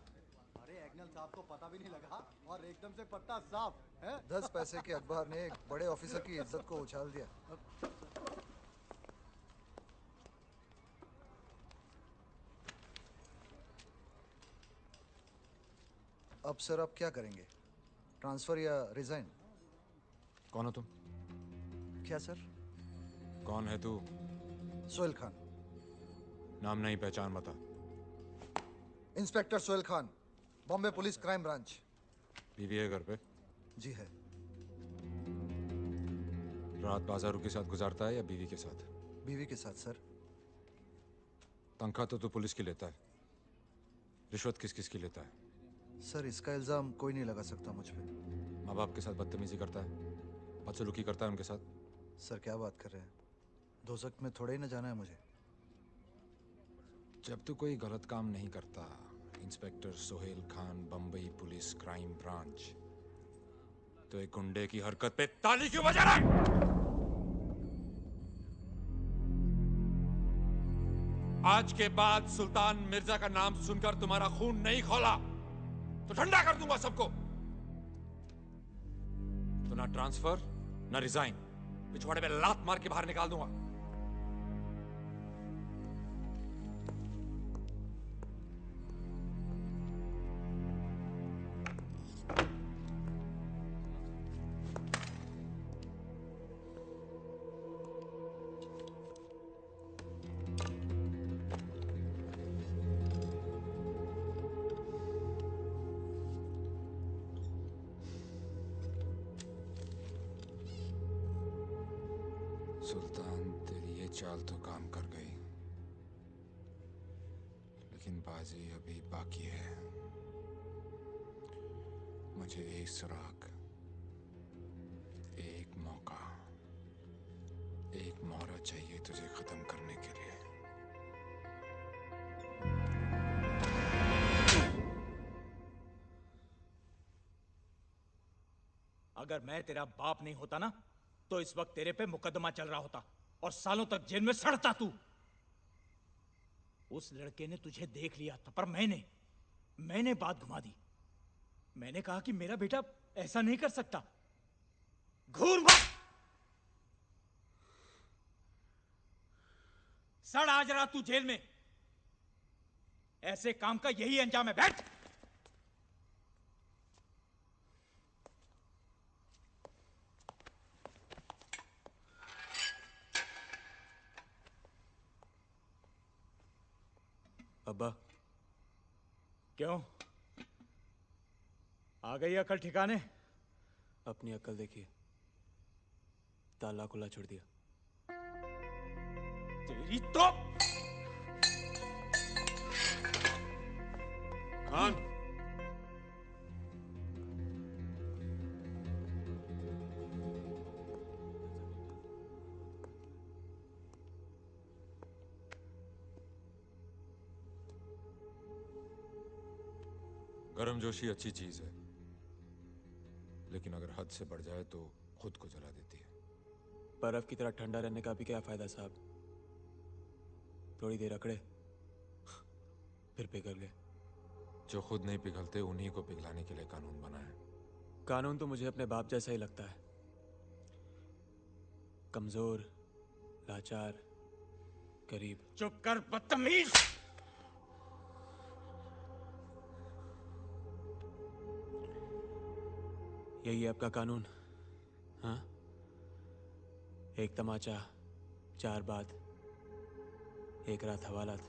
अरे एग्नल साहब को पता भी नहीं लगा और एकदम से पत्ता साफ है। 10 पैसे के अखबार ने एक बड़े ऑफिसर की इज्जत को उछाल दिया। अब सर आप क्या करेंगे? ट्रांसफर या रिजाइन? कौन हो तुम? क्या सर? कौन है तू? सोहेल खान। नाम नहीं, पहचान बता। Inspector Sohail Khan, Bombay police crime branch. बीवी है घर पे? जी है। रात बाजारों के साथ गुजारता है या बीवी के साथ? बीवी के साथ सर। तनख्वाह तो तू पुलिस की लेता है, रिश्वत किस किस की लेता है? सर इसका इल्जाम कोई नहीं लगा सकता मुझ पे। माँ बाप के साथ बदतमीजी करता है, बदसलूकी करता है उनके साथ? सर क्या बात कर रहे हैं? दोजख में थोड़े ही न जाना है मुझे। जब तू कोई गलत काम नहीं करता, inspector Sohail Khan, Bombay police crime branch, तो एक गुंडे की हरकत पे ताली क्यों बजा रहा है? आज के बाद सुल्तान मिर्जा का नाम सुनकर तुम्हारा खून नहीं खौला तो ठंडा कर दूंगा सबको। तो ना ट्रांसफर ना रिजाइन, पिछवाड़े पे लात मार के बाहर निकाल दूंगा। सुल्तान, तेरी ये चाल तो काम कर गई, लेकिन बाजी अभी बाकी है। मुझे एक सुराग, एक मौका, एक मोहरा चाहिए तुझे खत्म करने के लिए। अगर मैं तेरा बाप नहीं होता ना, तो इस वक्त तेरे पे मुकदमा चल रहा होता और सालों तक जेल में सड़ता तू। उस लड़के ने तुझे देख लिया था, पर मैंने बात घुमा दी। मैंने कहा कि मेरा बेटा ऐसा नहीं कर सकता। घूर मत, सड़ आज रात तू जेल में। ऐसे काम का यही अंजाम है। बैठ। अब्बा। क्यों, आ गई अकल ठिकाने? अपनी अकल देखिए, ताला खुला छोड़ दिया। तेरी तो खान, गर्मजोशी अच्छी चीज है, लेकिन अगर हद से बढ़ जाए तो खुद को जला देती है। बर्फ की तरह ठंडा रहने का भी क्या फायदा साहब? थोड़ी देर अकड़े फिर पिघल गए। जो खुद नहीं पिघलते उन्हीं को पिघलाने के लिए कानून बना है। कानून तो मुझे अपने बाप जैसा ही लगता है, कमजोर, लाचार, गरीब। चुप कर बदतमीज। यही है आपका कानून? हाँ, एक तमाचा, 4 बात, 1 रात हवालात।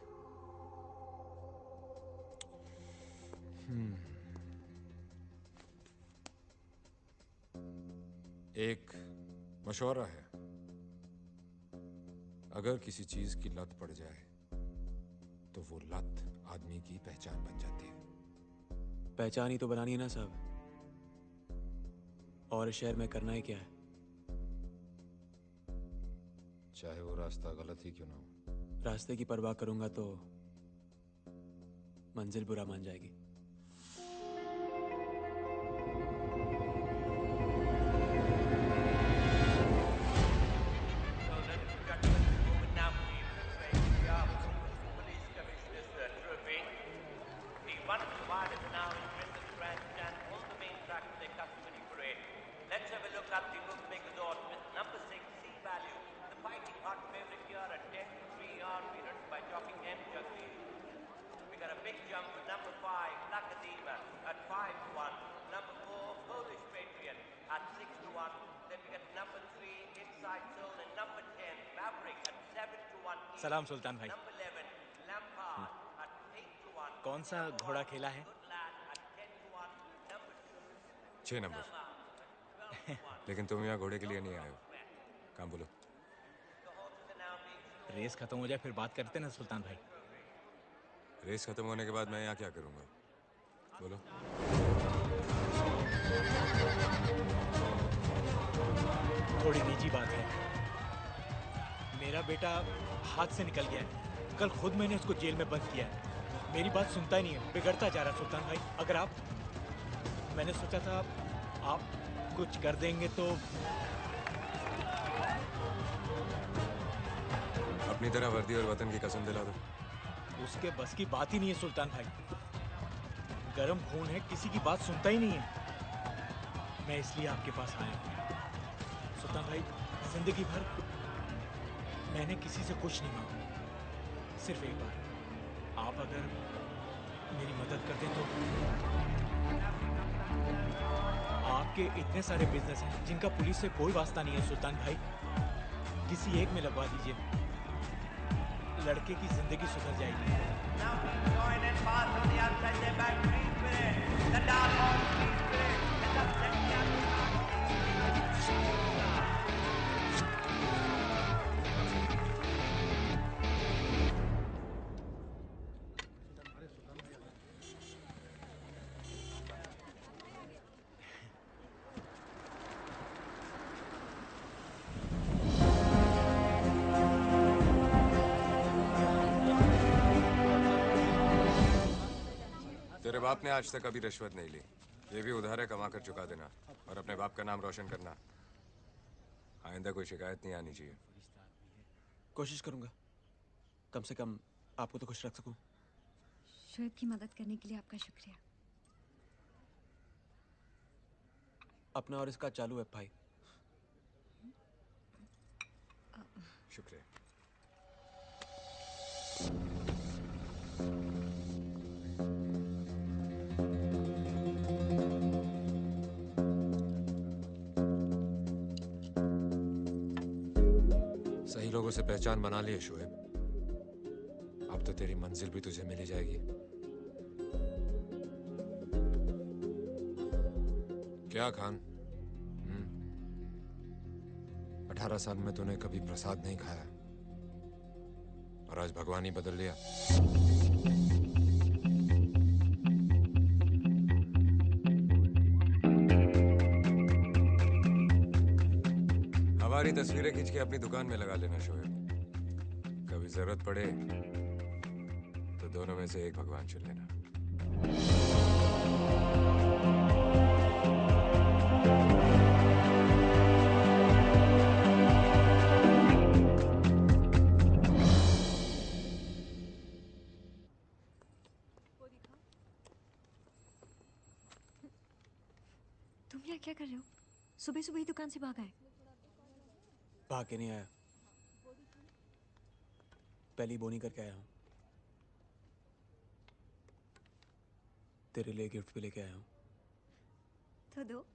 एक मशवरा है, अगर किसी चीज की लत पड़ जाए तो वो लत आदमी की पहचान बन जाती है। पहचान ही तो बनानी है ना साहब। और इस शहर में करना ही क्या है? चाहे वो रास्ता गलत ही क्यों ना हो। रास्ते की परवाह करूंगा तो मंजिल बुरा मान जाएगी। सलाम सुल्तान भाई। कौन सा घोड़ा खेला है? 6 नंबर। लेकिन तुम यहाँ घोड़े के लिए नहीं आए हो। काम बोलो। रेस खत्म हो जाए फिर बात करते ना सुल्तान भाई। रेस खत्म होने के बाद मैं यहाँ क्या करूँगा? बोलो। थोड़ी निजी बात है। मेरा बेटा हाथ से निकल गया है। कल खुद मैंने उसको जेल में बंद किया है। मेरी बात सुनता ही नहीं है, बिगड़ता जा रहा सुल्तान भाई। अगर आप, मैंने सोचा था आप कुछ कर देंगे तो। अपनी तरह वर्दी और वतन की कसम दिला दो। उसके बस की बात ही नहीं है सुल्तान भाई। गरम खून है, किसी की बात सुनता ही नहीं है। मैं इसलिए आपके पास आया हूँ सुल्तान भाई। जिंदगी भर मैंने किसी से कुछ नहीं मांगा। सिर्फ एक बार आप अगर मेरी मदद कर दें तो। आपके इतने सारे बिजनेस हैं जिनका पुलिस से कोई वास्ता नहीं है सुल्तान भाई। किसी एक में लगवा दीजिए, लड़के की जिंदगी सुधर जाएगी। तेरे बाप ने आज तक कभी रिश्वत नहीं ली। ये भी उधार है, कमा कर चुका देना और अपने बाप का नाम रोशन करना। आइंदा कोई शिकायत नहीं आनी चाहिए। कोशिश करूंगा, कम से कम आपको तो खुश रख सकूं। शोएब की मदद करने के लिए आपका शुक्रिया। अपना और इसका चालू है भाई। शुक्रिया। सही लोगों से पहचान बना ली है शोएब। अब तो तेरी मंजिल भी तुझे मिल ही जाएगी। क्या खान? 18 साल में तूने कभी प्रसाद नहीं खाया और आज भगवान ही बदल लिया। हमारी तस्वीरें खींच के अपनी दुकान में लगा लेना शोएब। कभी जरूरत पड़े तो दोनों में से एक भगवान चुन लेना। तुम यहाँ क्या कर रहे हो? सुबह सुबह ही दुकान से भाग आए। भाग के नहीं आया, पहली बोनी करके आया हूँ। तेरे लिए गिफ्ट भी लेके आया हूँ। तो दो।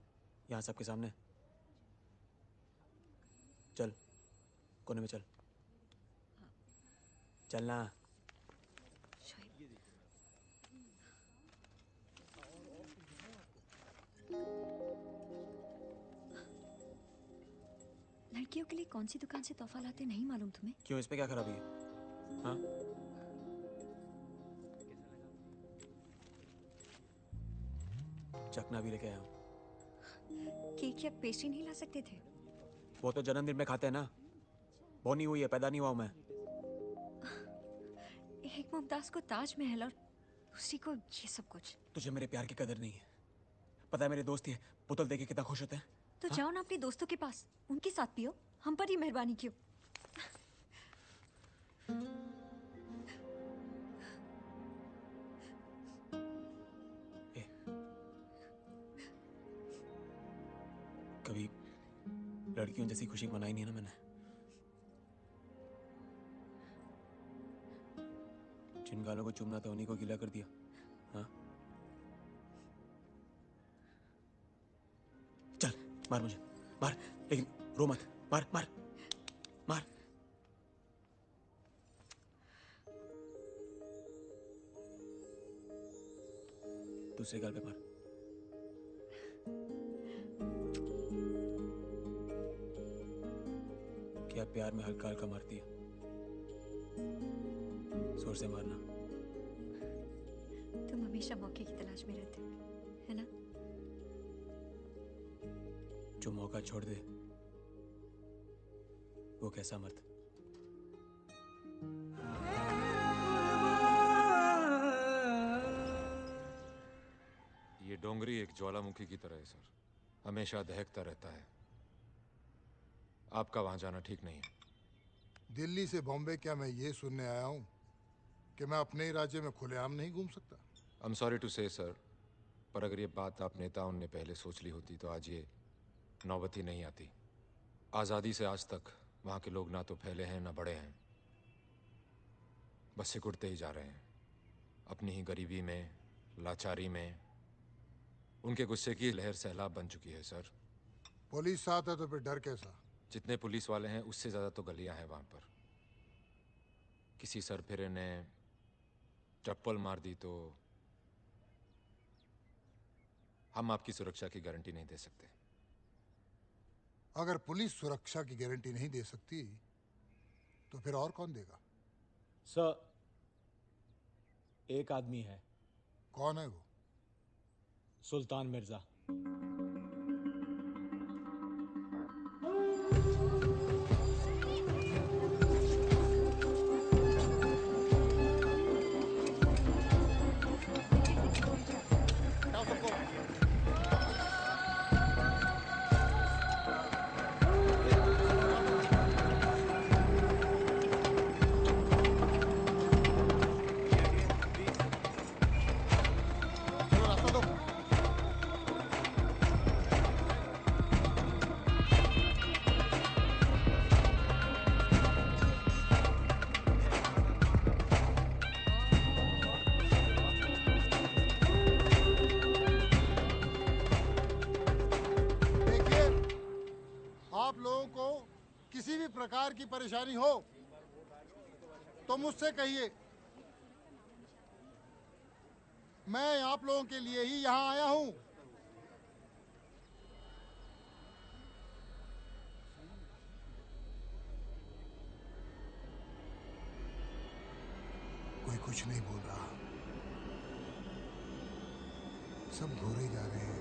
यहाँ सबके सामने। चल कोने में चल। चलना। लड़कियों के लिए कौन सी दुकान से तोहफा लाते नहीं मालूम तुम्हें? क्यों, इसमें क्या खराबी है? हाँ? चखना भी लेके आया हूँ। केक या पेस्ट्री नहीं ला सकते थे? वो तो जन्मदिन में खाते हैं ना। वो नहीं हुई है, पैदा नहीं हुआ हूं मैं। एक मुमताज को ताजमहल और दूसरी को ये सब कुछ। तुझे मेरे प्यार की कदर नहीं है। पता है मेरे दोस्त ये बोतल देके कितना खुश होते हैं। तो जाओ ना अपने दोस्तों के पास, उनके साथ पियो, हम पर ही मेहरबानी क्यों? कभी लड़कियों जैसी खुशी मनाई नहीं है ना मैंने। जिन गालों को चूमना था उन्हीं को गीला कर दिया। हाँ चल मार मुझे, मार, लेकिन रो मत। मार मार मार। दूसरे गाल पे मार। क्या प्यार में हल्का हल्का मारती है? जोर से मारना। तुम हमेशा मौके की तलाश में रहते है ना? जो मौका छोड़ दे वो कैसा मर्द? ये डोंगरी एक ज्वालामुखी की तरह है सर, हमेशा दहकता रहता है। आपका वहां जाना ठीक नहीं है। दिल्ली से बॉम्बे क्या मैं ये सुनने आया हूँ कि मैं अपने ही राज्य में खुलेआम नहीं घूम सकता? आई एम सॉरी टू से सर, पर अगर ये बात आप नेताओं ने पहले सोच ली होती तो आज ये नौबत ही नहीं आती। आज़ादी से आज तक वहाँ के लोग ना तो फैले हैं ना बड़े हैं, बस सिकुड़ते ही जा रहे हैं अपनी ही गरीबी में, लाचारी में। उनके गुस्से की लहर सैलाब बन चुकी है सर। पुलिस साथ है तो फिर डर कैसा? जितने पुलिस वाले हैं उससे ज़्यादा तो गलियां हैं वहाँ पर। किसी सरफिरे ने चप्पल मार दी तो हम आपकी सुरक्षा की गारंटी नहीं दे सकते। अगर पुलिस सुरक्षा की गारंटी नहीं दे सकती तो फिर और कौन देगा? सर, एक आदमी है। कौन है वो? सुल्तान मिर्जा। प्रकार की परेशानी हो तो मुझसे कहिए, मैं आप लोगों के लिए ही यहां आया हूं। कोई कुछ नहीं बोल रहा, सब घूरे जा रहे हैं।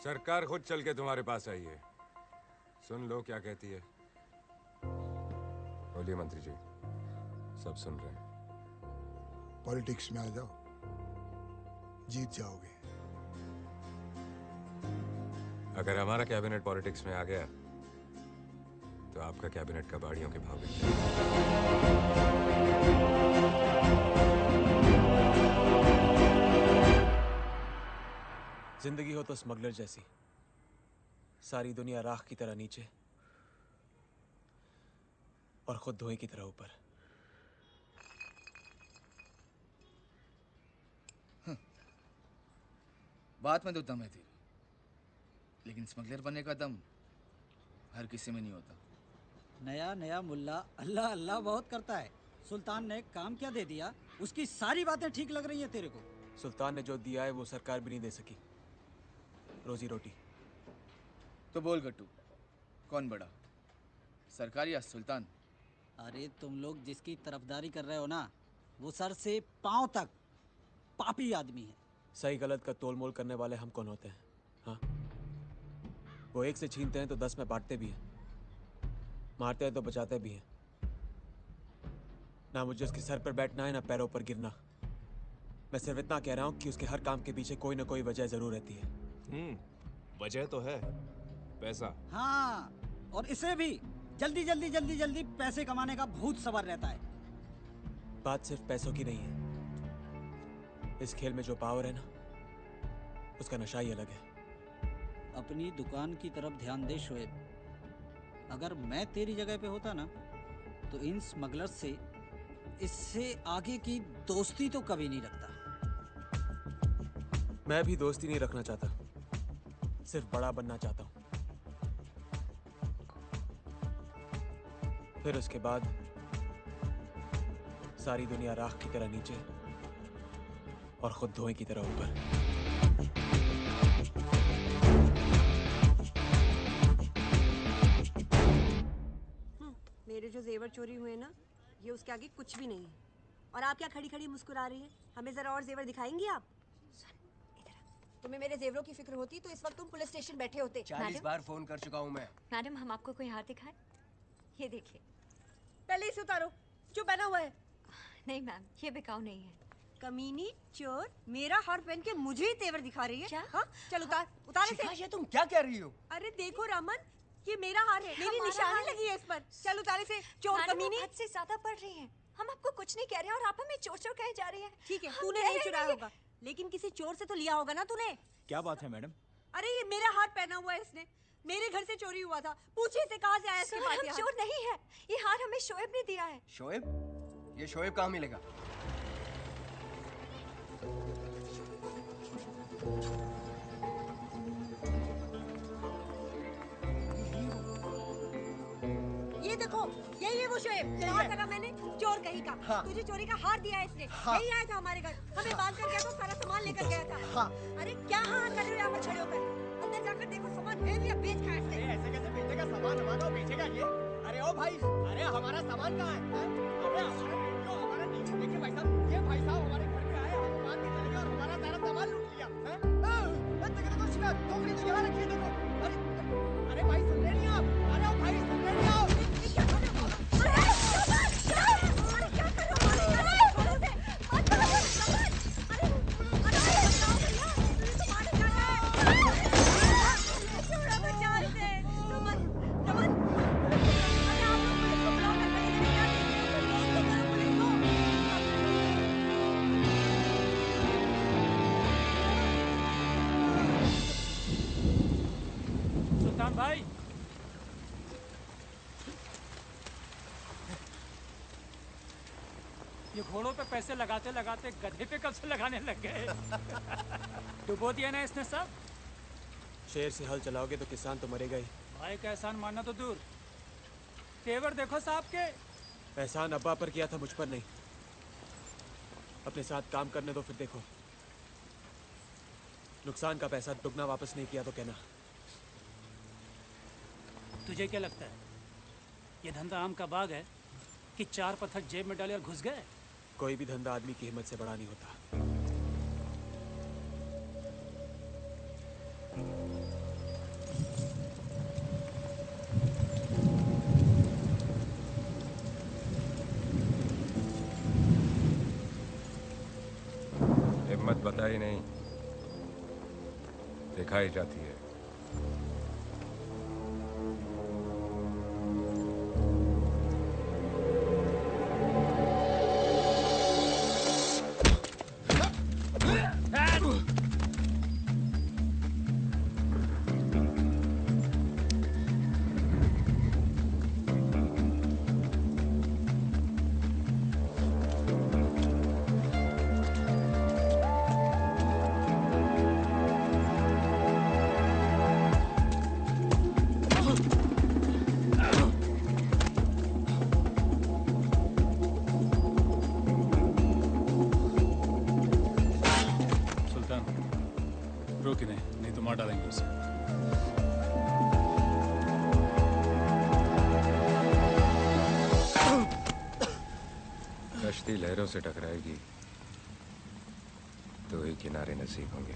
सरकार खुद चल के तुम्हारे पास आई है, सुन लो क्या कहती है। बोलिए मंत्री जी, सब सुन रहे हैं। पॉलिटिक्स में आ जाओ, जीत जाओगे। अगर हमारा कैबिनेट पॉलिटिक्स में आ गया तो आपका कैबिनेट कबाड़ियों के भाव बिक जाएगा। जिंदगी हो तो स्मगलर जैसी, सारी दुनिया राख की तरह नीचे और खुद धुएं की तरह ऊपर। बात में तो दम है तेरी, लेकिन स्मगलर बनने का दम हर किसी में नहीं होता। नया नया मुल्ला अल्लाह अल्लाह बहुत करता है। सुल्तान ने काम क्या दे दिया, उसकी सारी बातें ठीक लग रही हैं तेरे को। सुल्तान ने जो दिया है वो सरकार भी नहीं दे सकी, रोजी रोटी। तो बोल गट्टू, कौन बड़ा, सरकार या सुल्तान? अरे तुम लोग जिसकी तरफदारी कर रहे हो ना, वो सर से पांव तक पापी आदमी है। सही गलत का तोल मोल करने वाले हम कौन होते हैं? हाँ, वो एक से छीनते हैं तो 10 में बांटते भी हैं, मारते हैं तो बचाते भी हैं। ना मुझे उसके सर पर बैठना है ना पैरों पर गिरना। मैं सिर्फ इतना कह रहा हूँ कि उसके हर काम के पीछे कोई ना कोई वजह जरूर रहती है। वजह तो है पैसा। हाँ, और इसे भी जल्दी जल्दी जल्दी जल्दी पैसे कमाने का भूत सवार रहता है। बात सिर्फ पैसों की नहीं है, इस खेल में जो पावर है ना, उसका नशा ही अलग है। अपनी दुकान की तरफ ध्यान दे शोएब। अगर मैं तेरी जगह पे होता ना, तो इन स्मगलर्स से इससे आगे की दोस्ती तो कभी नहीं रखता। मैं भी दोस्ती नहीं रखना चाहता, सिर्फ बड़ा बनना चाहता हूँ। फिर उसके बाद सारी दुनिया राख की तरह नीचे और खुद धुएं की तरह ऊपर। मेरे जो जेवर चोरी हुए ना, ये उसके आगे कुछ भी नहीं है। और आप क्या खड़ी खड़ी मुस्कुरा रही है? हमें जरा और जेवर दिखाएंगी आप? तुम्हें मेरे जेवरों की फिक्र होती तो इस वक्त तुम पुलिस स्टेशन बैठे होते। 40 बार फोन कर चुका हूँ मैं। मैडम, हम आपको कोई हार दिखाएं? ये देखिए। पहले इसे उतारो, जो पहना हुआ है। नहीं मैम, ये बिकाऊ नहीं है। कमीनी चोर, मेरा हार पहन के मुझे ही तेवर दिखा रही है। क्या? हाँ, चल उतार, उतार इसे। ये तुम क्या कह रही हो? अरे देखो रमन, ये मेरा हार है, मेरी निशानी लगी है इस पर। चल उतार इसे, चोर कमीनी। हद से ज्यादा पढ़ रही हैं। हम आपको कुछ नहीं कह रहे हैं और आप हमें चोर चोर कहे जा रही हैं। ठीक है, तूने नहीं चुराया होगा, लेकिन किसी चोर से तो लिया होगा ना तूने। क्या बात है मैडम? अरे ये मेरा हार पहना हुआ है इसने, मेरे घर से चोरी हुआ था। पूछिए इसे कहाँ से आया इसके पास ये हार। चोर नहीं है, ये हार हमें शोएब ने दिया है। शोएब? ये शोएब कहाँ मिलेगा? ये देखो, यही है वो शोएब। कहा था ना मैंने, चोर कहीं का। हाँ। तुझे चोरी का हार दिया है इसने। हाँ। यही आया था हमारे घर, हमें बांध कर गया था, सारा सामान लेकर गया था। हाँ। अरे क्या हाँ कर रहे हो यहाँ पर खड़े होकर? अंदर जाकर देखो सामान है भी या बेच खाया इसने। ऐसे कैसे बेचेगा सामान? हमारा बेचेगा ये? अरे ओ भाई, अरे हमारा सामान कहाँ है? अरे हमारा रेडियो, हमारा टीवी। देखिए भाई साहब, ये भाई साहब हमारे घर पे आए, हम बात करने लगे और हमारा सारा सामान लूट लिया। देखो शिकायत, टोकरी तो यहाँ रखी है, देखो। अरे भाई सुन रहे नहीं आप? अरे ओ भाई सुन रहे नहीं आप? सुल्तान भाई, ये घोड़ों पे पैसे लगाते लगाते गधे पे कब से लगाने लग गए? डुबो दिया ना इसने सब। शेर से हल चलाओगे तो किसान तो मरेगा ही। भाई का एहसान मानना तो दूर, तेवर देखो साहब के। एहसान अब्बा पर किया था, मुझ पर नहीं। अपने साथ काम करने दो, फिर देखो। नुकसान का पैसा दुगना वापस नहीं किया तो कहना। तुझे क्या लगता है ये धंधा आम का बाग है कि 4 पत्थर जेब में डाले और घुस गए? कोई भी धंधा आदमी की हिम्मत से बड़ा नहीं होता। हिम्मत बताई नहीं, दिखाई जाती है। कश्ती लहरों से टकराएगी तो ही किनारे नसीब होंगे।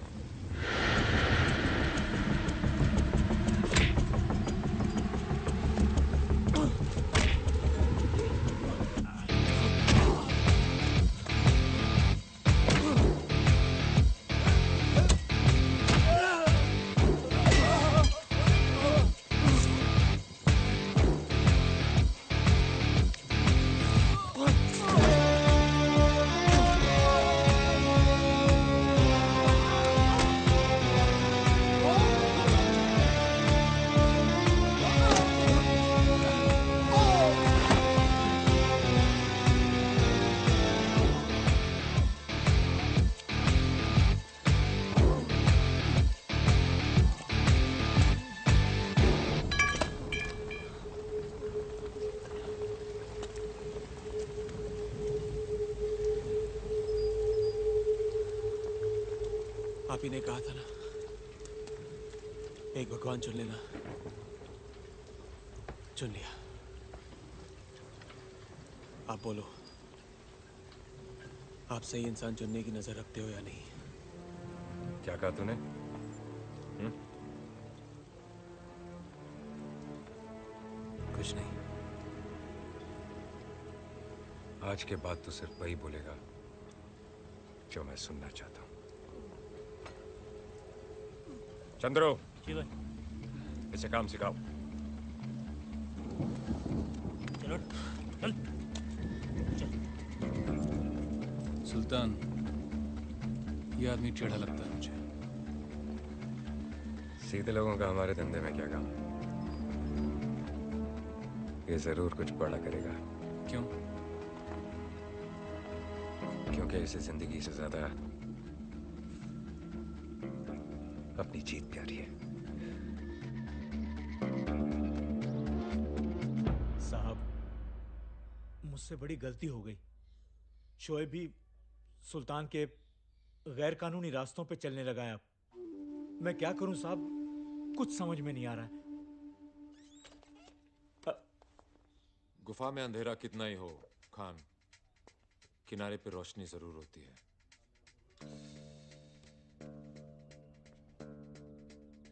आप ही ने कहा था ना, एक भगवान चुन लेना। चुन लिया। आप बोलो, आप सही इंसान चुनने की नजर रखते हो या नहीं? क्या कहा तूने? कुछ नहीं। आज के बाद तो सिर्फ वही बोलेगा जो मैं सुनना चाहता हूं। चंद्रो, जी भाई। इसे काम सिखाओ। चलो चल। सुल्तान, ये आदमी टेढ़ा लगता है मुझे। सीधे लोगों का हमारे धंधे में क्या काम? ये जरूर कुछ बड़ा करेगा। क्यों? क्योंकि इसे जिंदगी से ज्यादा अपनी जीत प्यारी है। साहब, मुझसे बड़ी गलती हो गई। शोएब भी सुल्तान के गैर कानूनी रास्तों पे चलने लगा है। अब मैं क्या करूं साहब, कुछ समझ में नहीं आ रहा है। गुफा में अंधेरा कितना ही हो खान, किनारे पे रोशनी जरूर होती है।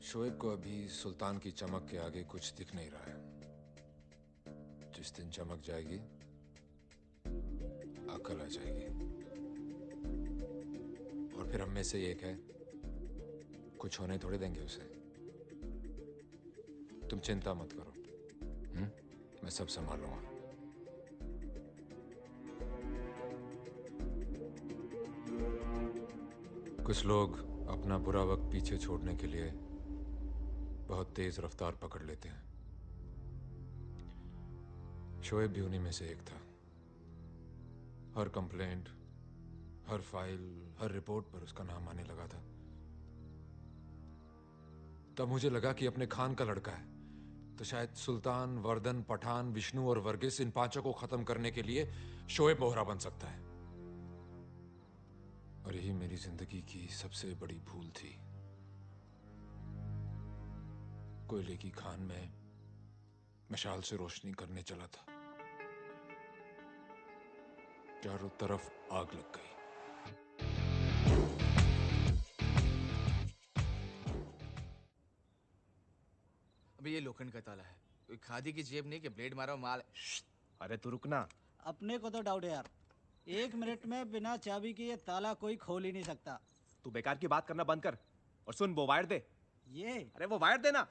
शोएब को अभी सुल्तान की चमक के आगे कुछ दिख नहीं रहा है। जिस दिन चमक जाएगी, अकल आ जाएगी। और फिर हम में से एक है, कुछ होने थोड़े देंगे उसे। तुम चिंता मत करो, मैं सब संभालूंगा। कुछ लोग अपना बुरा वक्त पीछे छोड़ने के लिए बहुत तेज रफ्तार पकड़ लेते हैं। शोएब भी उन्हीं में से एक था। हर कंप्लेंट, हर फाइल, हर रिपोर्ट पर उसका नाम आने लगा था। तब मुझे लगा कि अपने खान का लड़का है, तो शायद सुल्तान, वर्दन, पठान, विष्णु और वर्गीस, इन पांचों को खत्म करने के लिए शोएब मोहरा बन सकता है। और यही मेरी जिंदगी की सबसे बड़ी भूल थी। कोयले की खान में मशाल से रोशनी करने चला था, चारों तरफ आग लग गई। अभी ये लोखंड का ताला है, कोई खादी की जेब नहीं कि ब्लेड मारो माल। अरे तू रुकना। अपने को तो डाउट है यार, 1 मिनट में बिना चाबी के ये ताला कोई खोल ही नहीं सकता। तू बेकार की बात करना बंद कर और सुन, वो वायर दे। ये अरे वो वायर देना।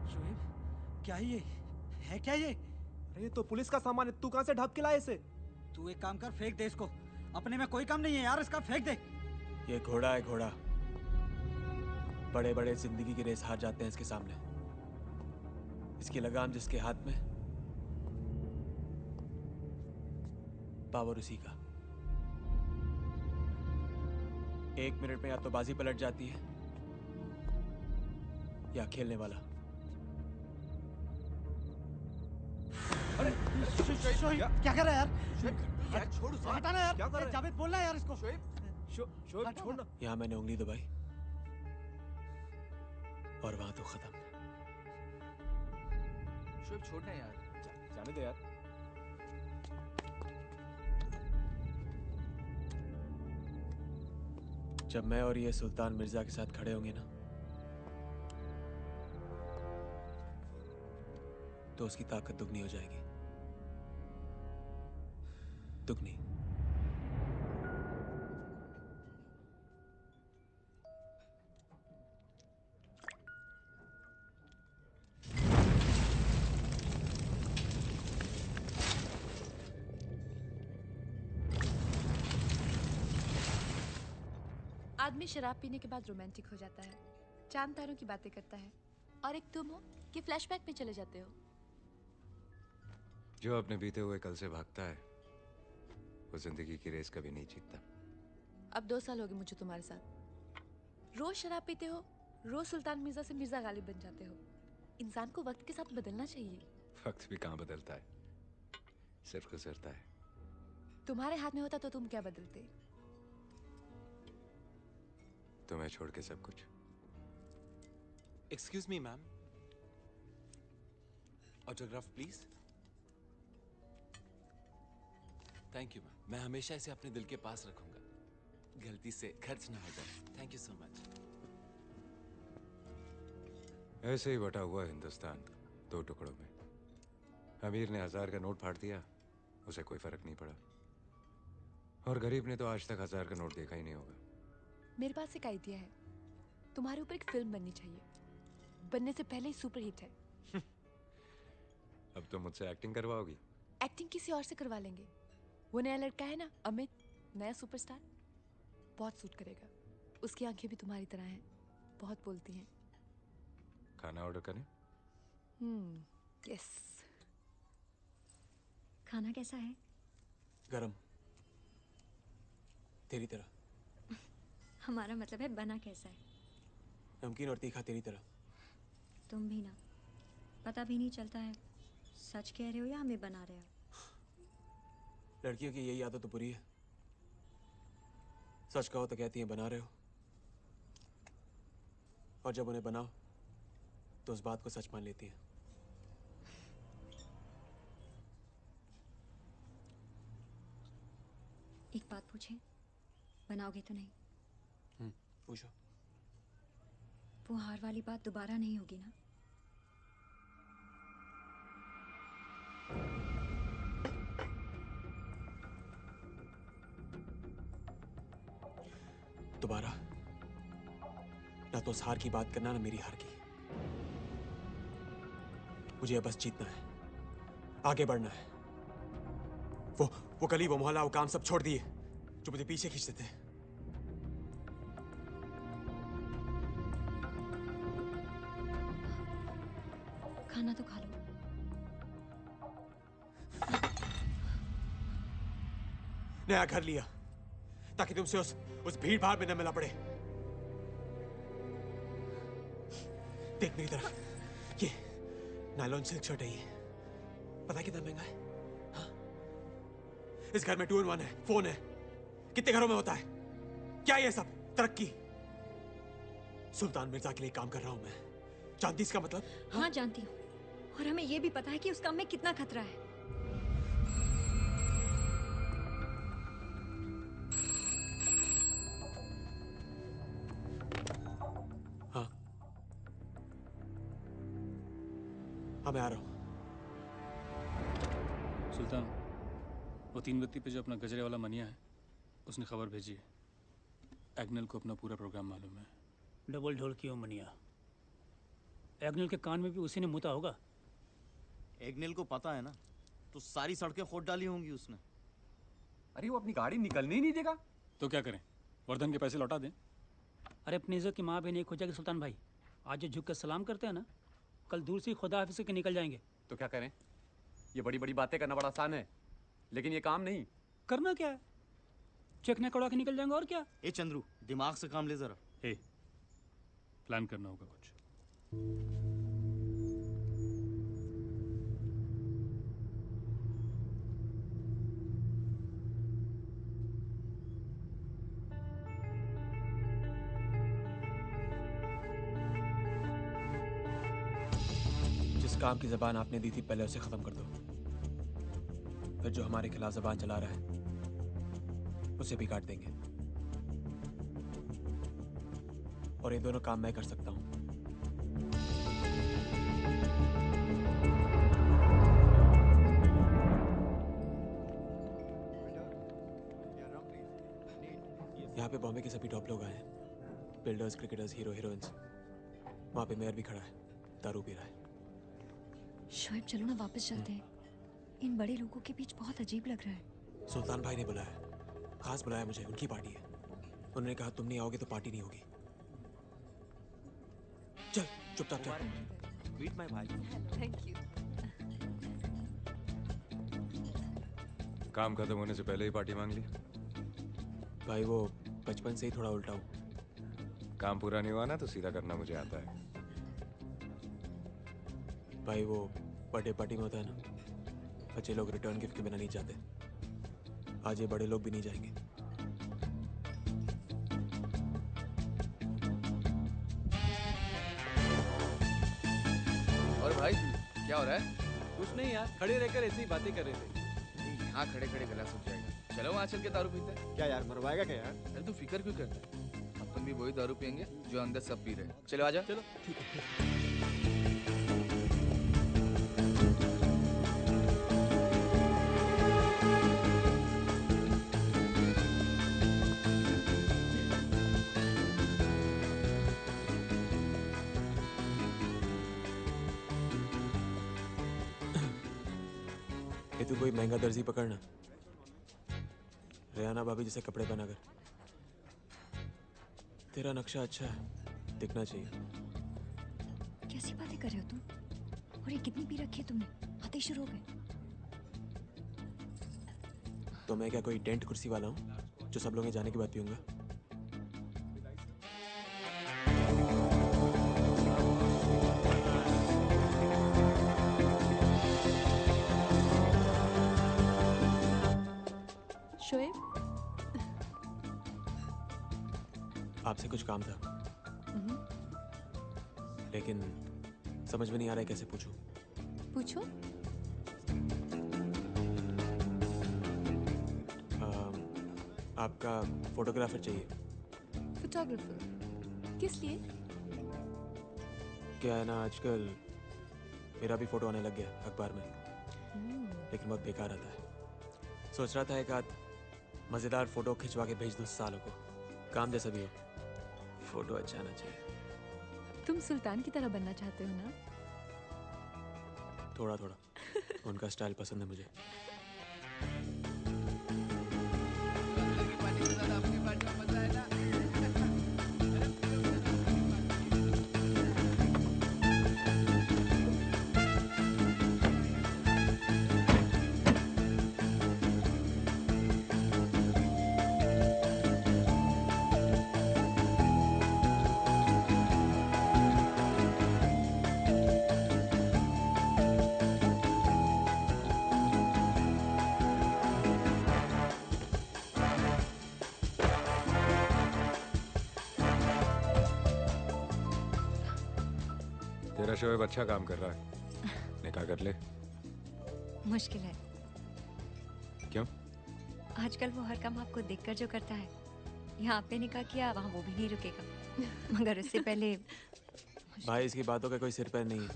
शोएब, क्या ये है? क्या ये? अरे ये तो पुलिस का सामान है, तू कहां से ढक के लाया इसे? तू एक काम कर, फेंक दे इसको। अपने में कोई काम नहीं है यार, इसका फेंक दे। ये घोड़ा है, घोड़ा। बड़े बड़े जिंदगी की रेस हार जाते हैं इसके सामने। इसकी लगाम जिसके हाथ में, पावर उसी का। 1 मिनट में या तो बाजी पलट जाती है या खेलने वाला। अरे शोएब, क्या कर रहा है यार? छोड़ उसे। हटाना यार। क्या कर रहा है? जावेद बोलना है यार इसको। शोएब छोड़ना। यहां मैंने उंगली दबाई और वहां तो खत्म। शोएब छोड़ना यार। जाने दे यार। जब मैं और ये सुल्तान मिर्जा के साथ खड़े होंगे ना, तो उसकी ताकत दुगनी हो जाएगी। दुगनी। आदमी शराब पीने के बाद रोमांटिक हो जाता है, चांद तारों की बातें करता है, और एक तुम हो कि फ्लैशबैक में चले जाते हो। जो अपने बीते हुए कल से भागता है वो जिंदगी की रेस कभी नहीं जीतता। अब 2 साल हो गए मुझे तुम्हारे साथ। रोज शराब पीते हो, रोज सुल्तान मिर्जा से मिर्जा गालिब बन जाते हो। इंसान को वक्त के साथ बदलना चाहिए। वक्त भी कहाँ बदलता है, सिर्फ गुजरता है। तुम्हारे हाथ में होता तो तुम क्या बदलते? तुम्हें छोड़ के सब कुछ। Excuse me ma'am, autograph please. Thank you ma'am, मैं हमेशा इसे अपने दिल के पास रखूंगा, गलती से खर्च ना हो जाए। Thank you so much. ऐसे ही बटा हुआ हिंदुस्तान 2 टुकड़ों में। अमीर ने 1000 का नोट फाड़ दिया, उसे कोई फर्क नहीं पड़ा, और गरीब ने तो आज तक 1000 का नोट देखा ही नहीं होगा। मेरे पास एक आइडिया है, तुम्हारे ऊपर एक फिल्म बननी चाहिए, बनने से पहले ही सुपरहिट है। अब तो मुझसे एक्टिंग करवाओगी? एक्टिंग किसी और से करवा लेंगे। वो नया लड़का है ना, अमित, नया सुपरस्टार, बहुत सूट करेगा। उसकी आंखें भी तुम्हारी तरह हैं, बहुत बोलती हैं। खाना ऑर्डर करें? यस। खाना कैसा है? गरम, तेरी तरह। हमारा मतलब है बना कैसा है? नमकीन और तीखा तेरी तरह। तुम भी ना, पता भी नहीं चलता है सच कह रहे हो या हमें बना रहे हो। लड़कियों की यही आदत तो बुरी है, सच कहो तो कहती हैं बना रहे हो, और जब उन्हें बनाओ तो उस बात को सच मान लेती हैं। एक बात पूछें, बनाओगे तो नहीं? पूछो। वो हार वाली बात दोबारा नहीं होगी ना? दोबारा ना तो उस हार की बात करना, ना मेरी हार की। मुझे बस जीतना है, आगे बढ़ना है। वो गली, वो मोहल्ला, वो काम सब छोड़ दिए जो मुझे पीछे खींचते थे। खाना तो खा लो। नया घर लिया ताकि तुमसे उस भीड़ भाड़ में न मिलना पड़े। देख मेरी तरफ, ये नायलॉन सिल्क शर्ट है, ये पता है कितना महंगा है? हाँ? इस घर में 2-in-1 है, फोन है, कितने घरों में होता है? क्या ये सब तरक्की? सुल्तान मिर्जा के लिए काम कर रहा हूं मैं, जानती इसका मतलब? हाँ जानती हूँ, और हमें ये भी पता है कि उस काम में कितना खतरा है। हाँ हाँ, मैं आ रहा हूँ। सुल्तान, वो 3 बत्ती पे जो अपना गजरे वाला मनिया है, उसने खबर भेजी है। एग्नेल को अपना पूरा प्रोग्राम मालूम है। डबल ढोल की हो मनिया। एग्नेल के कान में भी उसी ने मुता होगा। एग्नेल को पता है ना, तो सारी सड़कें खोद डाली होंगी उसने। अरे वो अपनी गाड़ी निकलने ही नहीं देगा। तो क्या करें, वर्धन के पैसे लौटा दें? अरे अपनी इज्जत की माँ बहन एक हो जाएगी सुल्तान भाई। आज जो झुक कर सलाम करते हैं ना, कल दूर से खुदा हाफिज़ के निकल जाएंगे। तो क्या करें? ये बड़ी बड़ी बातें करना बड़ा आसान है, लेकिन ये काम नहीं। करना क्या है, चेक कड़वा के निकल जाएंगे, और क्या। ए चंद्रू, दिमाग से काम ले जरा। प्लान करना होगा कुछ। काम की जबान आपने दी थी, पहले उसे खत्म कर दो। फिर जो हमारे खिलाफ जबान चला रहा है उसे भी काट देंगे। और ये दोनों काम मैं कर सकता हूं। यहाँ पे बॉम्बे के सभी टॉप लोग आए हैं, बिल्डर्स, क्रिकेटर्स, हीरो, हीरोइंस। वहाँ पे मेयर भी खड़ा है, दारू पी रहा है। शोएब चलो ना वापस चलते हैं। इन बड़े लोगों के बीच बहुत अजीब लग रहा है। सुल्तान भाई ने बुलाया, खास बुलाया मुझे, उनकी पार्टी है। उन्होंने कहा तुम नहीं आओगे तो पार्टी नहीं होगी। चल चुपचाप चल। मीट माय भाई। Thank you. काम खत्म होने से पहले ही पार्टी मांग ली? भाई वो बचपन से ही थोड़ा उल्टा हूँ। काम पूरा नहीं हुआ ना तो सीधा करना मुझे आता है। भाई वो बर्थडे पार्टी में होता है ना, बच्चे लोग रिटर्न गिफ्ट के बिना नहीं जाते। आज ये बड़े लोग भी नहीं जाएंगे। और भाई क्या हो रहा है? कुछ नहीं यार, खड़े रहकर ऐसी बातें कर रहे थे। यहाँ खड़े खड़े गला सूख जाएगा। चलो वहाँ चल के दारू पीते हैं। क्या यार, मरवाएगा क्या यार? अरे तू फिक्र क्यों करता है? अपन भी वही दारू पियेंगे जो अंदर सब पी रहे हैं। चलो आजा। चलो ठीक है। ये तू कोई महंगा दर्जी पकड़ना, रेहाना भाभी जैसे कपड़े बनाकर। तेरा नक्शा अच्छा है, दिखना चाहिए। कैसी बातें कर रहे हो तुम? और ये कितनी पी रखी है तुमने? आते ही शुरू हो गए। तो मैं क्या कोई टेंट कुर्सी वाला हूँ जो सब लोग जाने के बाद पीऊंगा? शोएब, आपसे कुछ काम था, लेकिन समझ में नहीं आ रहा है कैसे पूछूं। पूछो। आपका फोटोग्राफर चाहिए। फोटोग्राफर? किस लिए? क्या है ना, आजकल मेरा भी फोटो आने लग गया अखबार में, लेकिन बहुत बेकार आता है। सोच रहा था एक आध मजेदार फोटो खिंचवा के भेज दूं सालों को। काम जैसा भी हो, फोटो अच्छा आना चाहिए। तुम सुल्तान की तरह बनना चाहते हो ना? थोड़ा थोड़ा। उनका स्टाइल पसंद है मुझे। तेरा शोएब अच्छा काम कर रहा है, निकाह कर ले। मुश्किल है। क्यों? आजकल वो हर काम आपको देखकर जो करता है, यहाँ पे निकाह किया वहाँ वो भी नहीं रुकेगा। मगर उससे पहले भाई इसकी बातों का कोई सिर पैर नहीं है,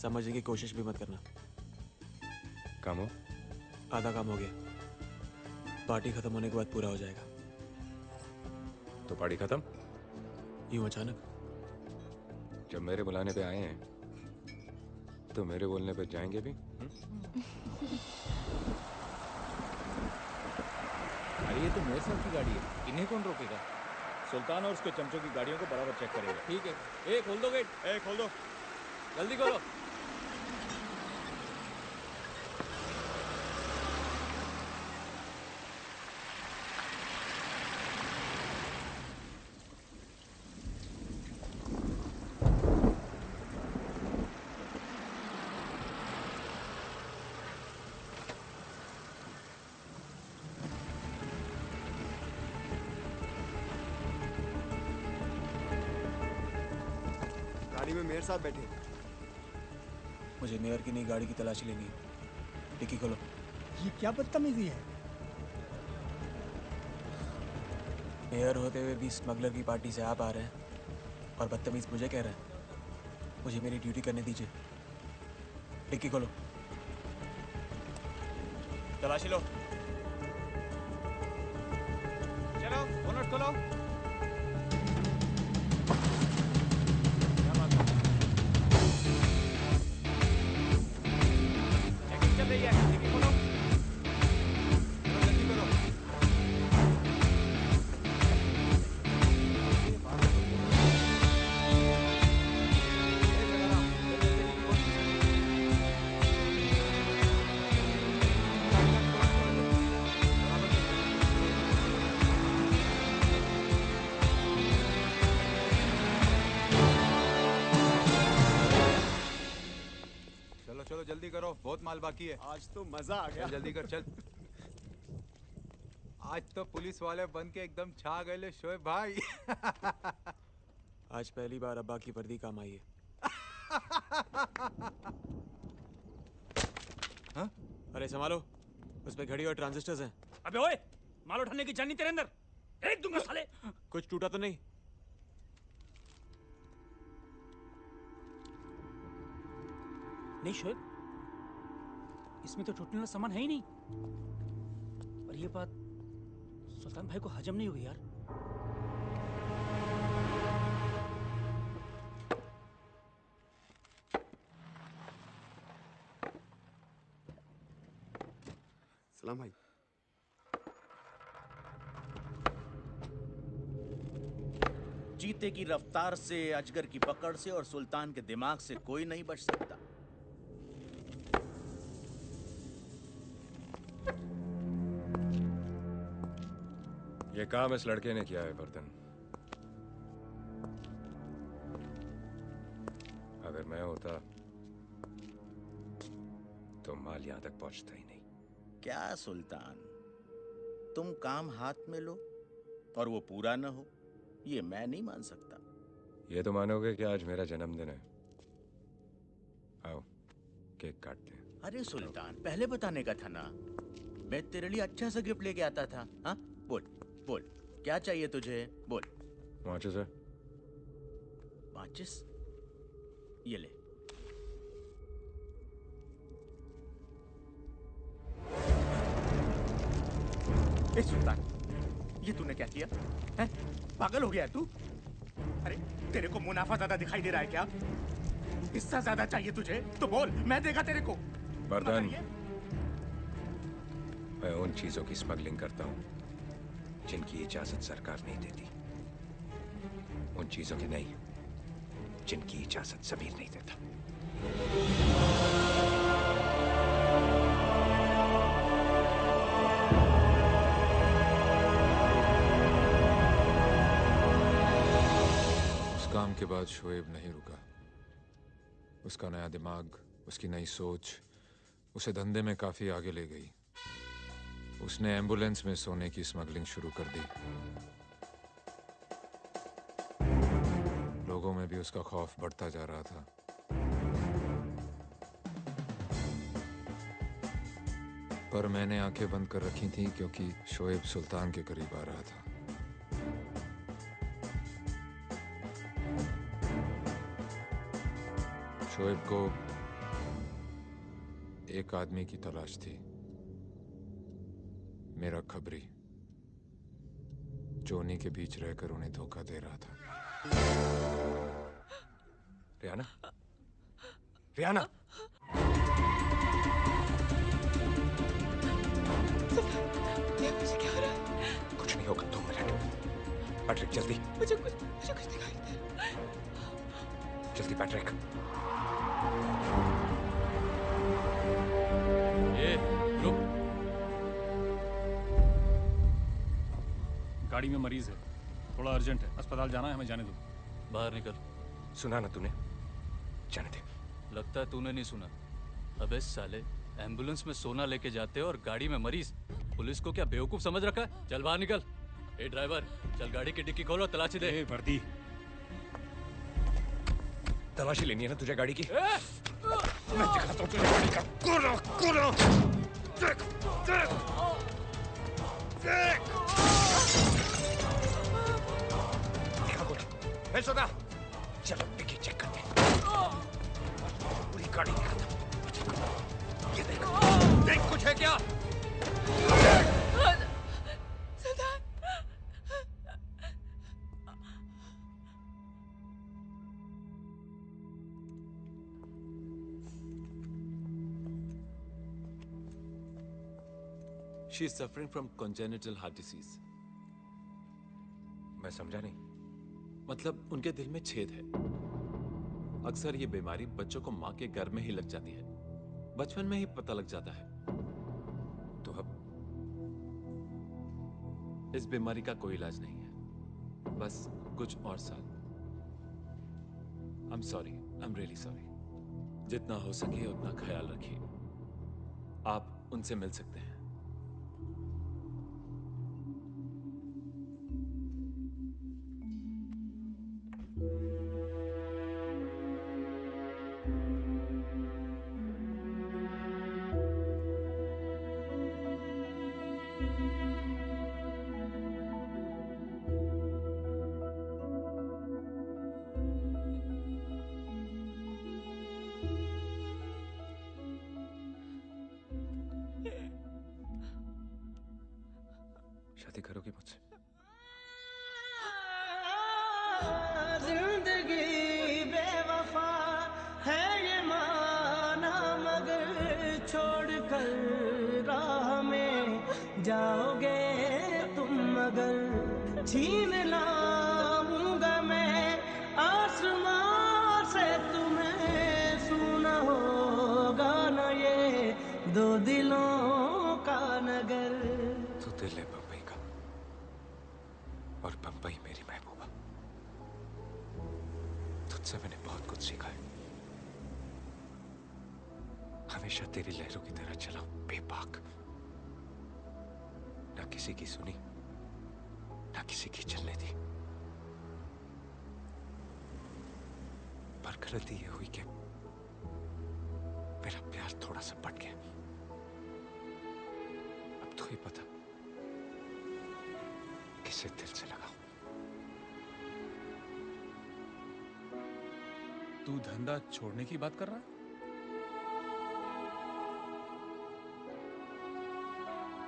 समझने की कोशिश भी मत करना। काम हो? आधा काम हो गया, पार्टी खत्म होने के बाद पूरा हो जाएगा। तो पार्टी खत्म? यूं अचानक? जब मेरे बुलाने पे आए हैं तो मेरे बोलने पे जाएंगे भी? अरे ये तो मेयर साहब की गाड़ी है, इन्हें कौन रोकेगा? सुल्तान और उसके चमचों की गाड़ियों को बराबर चेक करेगा। ठीक है। ए खोल दो गेट। ए खोल दो, जल्दी खोलो। गाड़ी में मेरे साथ बैठे। मुझे मेयर की नई गाड़ी की तलाशी लेनी है। डिक्की खोलो। ये क्या बदतमीजी है? मेयर होते हुए भी स्मगलर की पार्टी से आप आ रहे हैं और बदतमीज मुझे कह रहे हैं। मुझे मेरी ड्यूटी करने दीजिए। डिक्की खोलो। तलाशी लो। चलो बोनट खोलो। चेकिंग चल रही है, डिक्की खोलो। जल्दी करो। चलो चलो जल्दी करो, बहुत माल बाकी है। आज तो मजा आ गया। चल जल्दी कर चल। आज तो पुलिस वाले बन के एकदम छा गए ले शोएब भाई। आज पहली बार अब्बा की वर्दी काम आई है। हाँ? अरे संभालो, उसमें घड़ी और ट्रांजिस्टर्स हैं। अबे ओए, माल उठाने की जान नहीं तेरे अंदर। एक दूंगा साले। कुछ टूटा तो नहीं? नहीं शोएब, इसमें तो टूटने वाला सामान है ही नहीं। और ये बात सुल्तान भाई को हजम नहीं हुई यार। सलाम भाई। चीते की रफ्तार से, अजगर की पकड़ से और सुल्तान के दिमाग से कोई नहीं बच सकता। ये काम इस लड़के ने किया है वर्धन। अगर मैं होता तो माल यहां तक पहुंचता ही नहीं। क्या सुल्तान, तुम काम हाथ में लो और वो पूरा न हो, ये मैं नहीं मान सकता। ये तो मानोगे कि आज मेरा जन्मदिन है। आओ केक काटते हैं। अरे सुल्तान, पहले बताने का था ना। मैं तेरे लिए अच्छा सा गिफ्ट लेके आता था। हाँ बोल बोल, क्या चाहिए तुझे? बोल। माचिस है? माचिस? ये ले। ए सुल्तान, ये तूने क्या किया? हैं? पागल हो गया है तू? अरे तेरे को मुनाफा ज्यादा दिखाई दे रहा है क्या? हिस्सा ज्यादा चाहिए तुझे तो बोल, मैं देगा तेरे को। वर्धन, मैं उन चीजों की स्मगलिंग करता हूँ जिनकी इजाजत सरकार नहीं देती। उन चीजों की नहीं जिनकी इजाजत जमीर नहीं देता। उस काम के बाद शोएब नहीं रुका। उसका नया दिमाग, उसकी नई सोच उसे धंधे में काफी आगे ले गई। उसने एम्बुलेंस में सोने की स्मगलिंग शुरू कर दी। लोगों में भी उसका खौफ बढ़ता जा रहा था। पर मैंने आंखें बंद कर रखी थी क्योंकि शोएब सुल्तान के करीब आ रहा था। शोएब को एक आदमी की तलाश थी, मेरा खबरी, जो उन्हीं के बीच रहकर उन्हें धोखा दे रहा था। रियाना, रियाना, मुझे क्या हो रहा है? कुछ नहीं होगा, 2 मिनट। पैट्रिक जल्दी, मुझे कुछ दिखाई दे रहा है। जल्दी पैट्रिक। रुक। गाड़ी में मरीज है, थोड़ा अर्जेंट है, अस्पताल जाना है, हमें जाने दो। बाहर निकल। सुना ना तूने? जाने दे। लगता है तूने नहीं सुना। अबे साले, एम्बुलेंस में सोना लेके जाते हो और गाड़ी में मरीज। पुलिस को क्या बेवकूफ समझ रखा है? चल बाहर निकल। ए ड्राइवर, चल गाड़ी की डिक्की खोलो, तलाशी दे। वर्दी, तलाशी लेनी है ना तुझे गाड़ी की? मैं दिखाता हूँ तुझे बड़ी का कूदो कूदो देख देख देख क्या कुछ है सोना चलो डिक्की चेक करते हैं पूरी गाड़ी निकालता ये देख देख कुछ है क्या She is suffering from congenital heart disease. मैं समझा नहीं। मतलब उनके दिल में छेद है। अक्सर ये बीमारी बच्चों को माँ के गर्भ में ही लग जाती है। बचपन में ही पता लग जाता है। तो अब इस बीमारी का कोई इलाज नहीं है। बस कुछ और साल। I'm sorry. I'm really sorry. जितना हो सके उतना ख्याल रखिए। आप उनसे मिल सकते हैं। शादी करोगी मुझसे? जिंदगी बेवफा है ये माना मगर छोड़ कर राह में जाओगे तुम मगर छीन लाऊंगा मैं आसमां से तुम्हें सुना होगा न ये दो दिलों का नगर तो दिल है बम्बई का और बम्बई मेरी महबूबा। तुझसे मैंने बहुत कुछ सीखा है। हमेशा तेरी लहरों की तरह चला बेबाक, ना किसी की सुनी ना किसी की चलने दी। पर गलती ये हुई कि मेरा प्यार थोड़ा सा पट गया। अब तो ही पता किसे दिल से लगाऊं। तू धंधा छोड़ने की बात कर रहा है?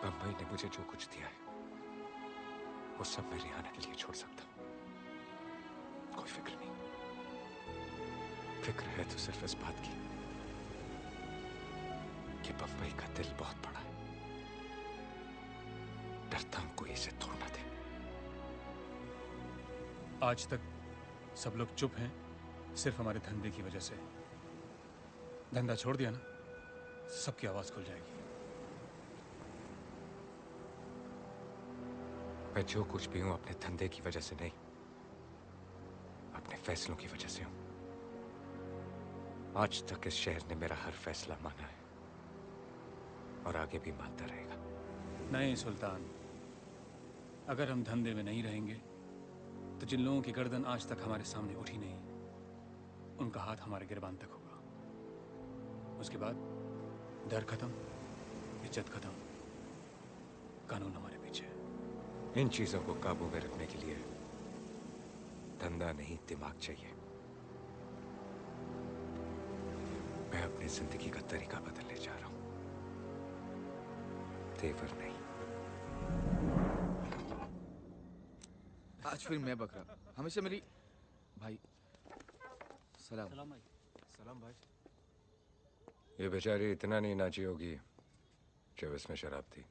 बम्बई ने मुझे जो कुछ दिया है वो सब मैं रिहाना के लिए छोड़ सकता हूं। कोई फिक्र नहीं। फिक्र है तो सिर्फ इस बात की कि बम्बई का दिल बहुत बड़ा है। डरता हूं कोई इसे तोड़ ना दे। आज तक सब लोग चुप हैं सिर्फ हमारे धंधे की वजह से। धंधा छोड़ दिया ना, सबकी आवाज खुल जाएगी। मैं जो कुछ भी हूं अपने धंधे की वजह से नहीं, अपने फैसलों की वजह से हूं। आज तक इस शहर ने मेरा हर फैसला माना है और आगे भी मानता रहेगा। नहीं सुल्तान, अगर हम धंधे में नहीं रहेंगे तो जिन लोगों की गर्दन आज तक हमारे सामने उठी नहीं, उनका हाथ हमारे गिरबान तक होगा। उसके बाद डर खत्म, इज्जत खत्म, कानून हमारे पीछे। इन चीजों को काबू में रखने के लिए धंधा नहीं दिमाग चाहिए। मैं अपनी जिंदगी का तरीका बदलने जा रहा हूं, तेवर नहीं। आज फिर मैं बकरा। हमेशा मेरी भाई। सलाम। सलाम भाई। सलाम भाई। ये बेचारी इतना नहीं नाची होगी जब इसमें शराब थी।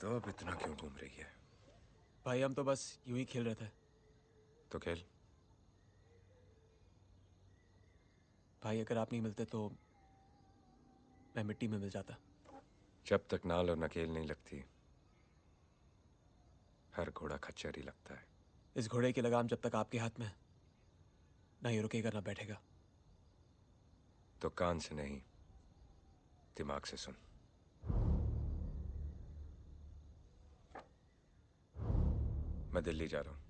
तो अब इतना क्यों घूम रही है? भाई हम तो बस यूं ही खेल रहे थे। तो खेल। भाई अगर आप नहीं मिलते तो मैं मिट्टी में मिल जाता। जब तक नाल और नकेल नहीं लगती, हर घोड़ा खच्चर ही लगता है। इस घोड़े की लगाम जब तक आपके हाथ में है, ना ये रुकेगा ना बैठेगा। तो कान से नहीं, दिमाग से सुन। मैं दिल्ली जा रहा हूं।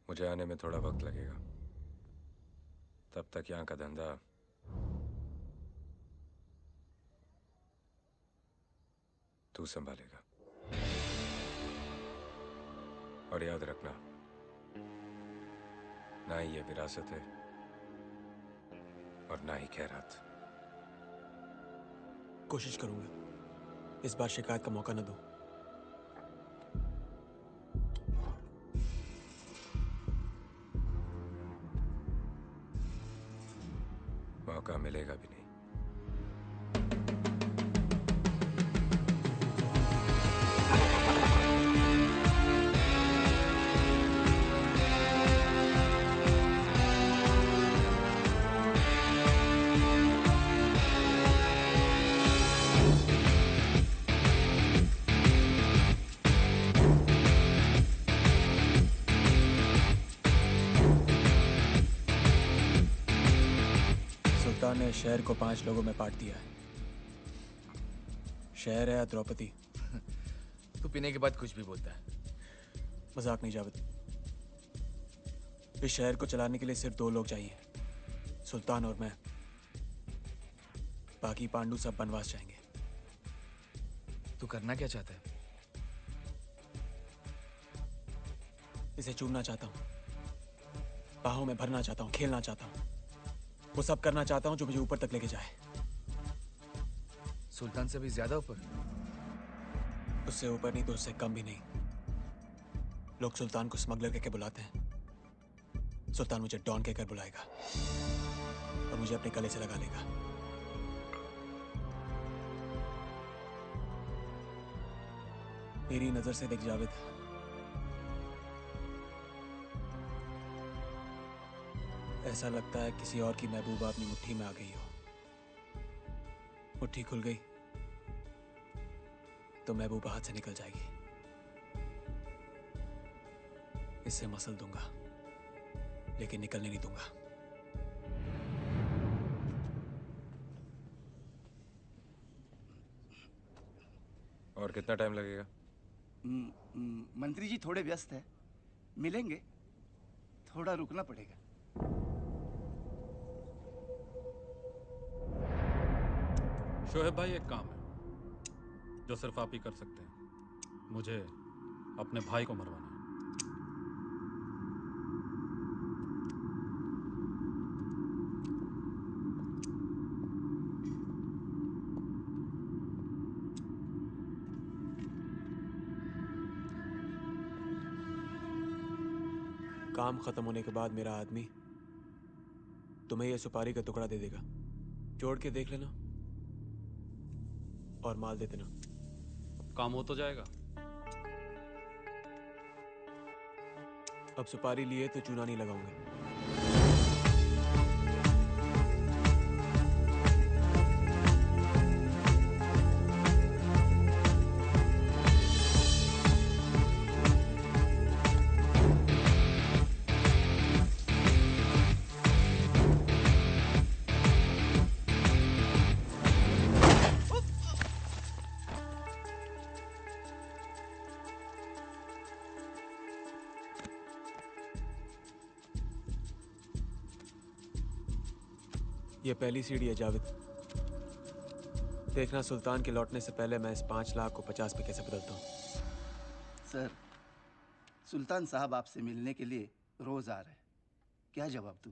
मुझे आने में थोड़ा वक्त लगेगा। तब तक यहाँ का धंधा तू संभालेगा। और याद रखना, ना ही ये विरासत है और ना ही खैरात। कोशिश करूंगा इस बार शिकायत का मौका न दो। मौका मिलेगा भी नहीं। सुल्तान ने शहर को 5 लोगों में बांट दिया है। शहर है या द्रौपदी? तू पीने के बाद कुछ भी बोलता है। मजाक नहीं जावेद। इस शहर को चलाने के लिए सिर्फ 2 लोग चाहिए, सुल्तान और मैं। बाकी पांडु सब बनवास जाएंगे। तू करना क्या चाहता है? इसे चूमना चाहता हूँ, बाहों में भरना चाहता हूँ, खेलना चाहता हूँ, वो सब करना चाहता हूँ जो मुझे ऊपर तक लेके जाए। सुल्तान से भी ज्यादा ऊपर? उससे ऊपर नहीं तो उससे कम भी नहीं। लोग सुल्तान को स्मगलर कहकर बुलाते हैं। सुल्तान मुझे डॉन कहकर बुलाएगा और मुझे अपने गले से लगा लेगा। मेरी नजर से देख जावेद, ऐसा लगता है किसी और की महबूबा अपनी मुट्ठी में आ गई हो। मुट्ठी खुल गई तो महबूबा हाथ से निकल जाएगी। इससे मसल दूंगा लेकिन निकलने नहीं दूंगा। और कितना टाइम लगेगा? मंत्री जी थोड़े व्यस्त हैं, मिलेंगे, थोड़ा रुकना पड़ेगा। शोहेब भाई, एक काम है जो सिर्फ आप ही कर सकते हैं। मुझे अपने भाई को मरवाना है। काम खत्म होने के बाद मेरा आदमी तुम्हें यह सुपारी का टुकड़ा दे देगा। जोड़ के देख लेना और माल दे देना। काम हो तो जाएगा। अब सुपारी लिए तो चूना नहीं लगाऊंगा। ये पहली सीढ़ी है जावेद। देखना सुल्तान के लौटने से पहले मैं इस 5 लाख को 50 पे कैसे बदलता हूँ। सर, सुल्तान साहब आपसे मिलने के लिए रोज आ रहे हैं, क्या जवाब दूं?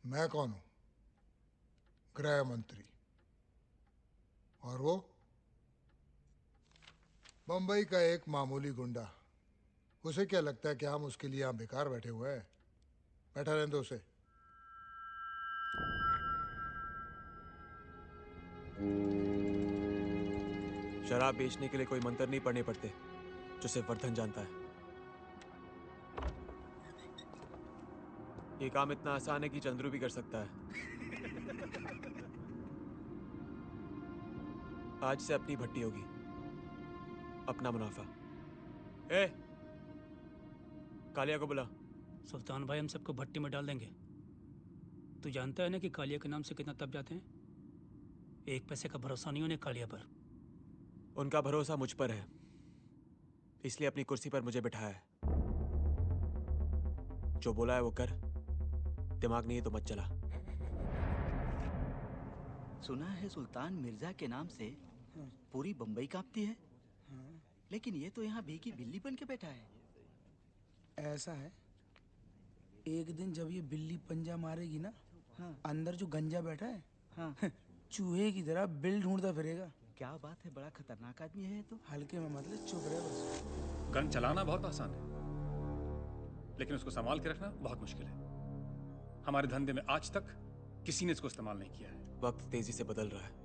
मैं कौन हूं? गृह मंत्री। और वो बंबई का एक मामूली गुंडा। उसे क्या लगता है कि हम उसके लिए यहाँ बेकार बैठे हुए हैं? बैठा रहने दो उसे। शराब बेचने के लिए कोई मंत्र नहीं पढ़ने पड़ते जो सिर्फ वर्धन जानता है। ये काम इतना आसान है कि चंद्रू भी कर सकता है। आज से अपनी भट्टी होगी, अपना मुनाफा। ए, कालिया को बुला। सुल्तान भाई, हम सबको भट्टी में डाल देंगे। तू जानता है ना कि कालिया के नाम से कितना तप जाते हैं। 1 पैसे का भरोसा नहीं उन्हें कालिया पर। उनका भरोसा मुझ पर है, इसलिए अपनी कुर्सी पर मुझे बिठाया है। जो बोला है वो कर, दिमाग नहीं है तो मत चला। सुना है सुल्तान मिर्जा के नाम से पूरी बम्बई कांपती है, लेकिन ये तो यहाँ भीगी बिल्ली बन के बैठा है। ऐसा है, एक दिन जब ये बिल्ली पंजा मारेगी ना, अंदर जो गंजा बैठा है चूहे की तरह बिल ढूंढता फिरेगा। क्या बात है, बड़ा खतरनाक आदमी है तो। हल्के में मतलब चुप रहे बस। गन चलाना बहुत आसान है, लेकिन उसको संभाल के रखना बहुत मुश्किल है। हमारे धंधे में आज तक किसी ने इसको इस्तेमाल नहीं किया है। वक्त तेजी से बदल रहा है।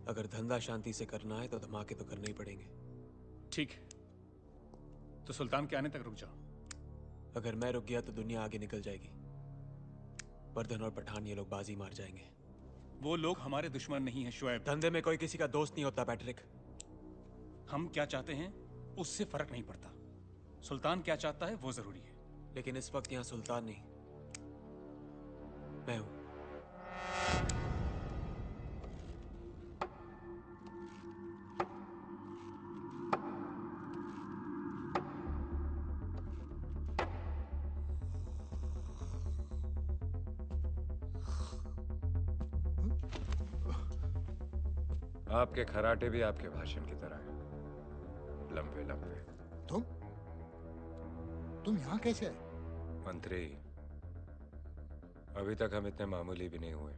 अगर धंधा शांति से करना है तो धमाके तो करने ही पड़ेंगे। ठीक है, तो सुल्तान के आने तक रुक जाओ। अगर मैं रुक गया तो दुनिया आगे निकल जाएगी। वर्धन और पठान ये लोग बाजी मार जाएंगे। वो लोग हमारे दुश्मन नहीं हैं शुएब। धंधे में कोई किसी का दोस्त नहीं होता पैट्रिक। हम क्या चाहते हैं उससे फर्क नहीं पड़ता, सुल्तान क्या चाहता है वो जरूरी है। लेकिन इस वक्त यहाँ सुल्तान नहीं, मैं हूं। आपके खराटे भी आपके भाषण की तरह हैं, लंबे लंबे। तुम यहाँ कैसे आए? मंत्री, अभी तक हम इतने मामूली भी नहीं हुए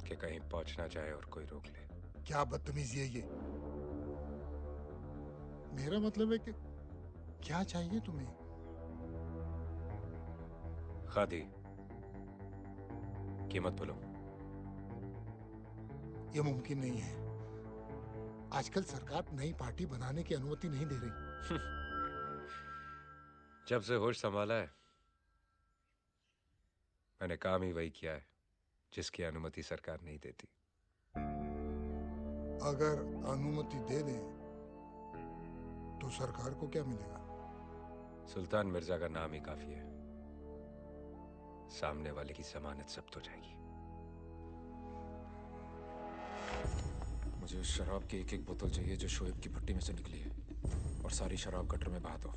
कि कहीं पहुंचना चाहे और कोई रोक ले। क्या बदतमीजी है ये? मेरा मतलब है कि क्या चाहिए तुम्हें? खादी, कीमत बोलो। ये मुमकिन नहीं है। आजकल सरकार नई पार्टी बनाने की अनुमति नहीं दे रही। जब से होश संभाला है मैंने काम ही वही किया है जिसकी अनुमति सरकार नहीं देती। अगर अनुमति दे दें तो सरकार को क्या मिलेगा? सुल्तान मिर्जा का नाम ही काफी है, सामने वाले की जमानत जब्त हो जाएगी। मुझे उस शराब की एक एक बोतल चाहिए जो शोएब की भट्टी में से निकली है, और सारी शराब गटर में बहा दो।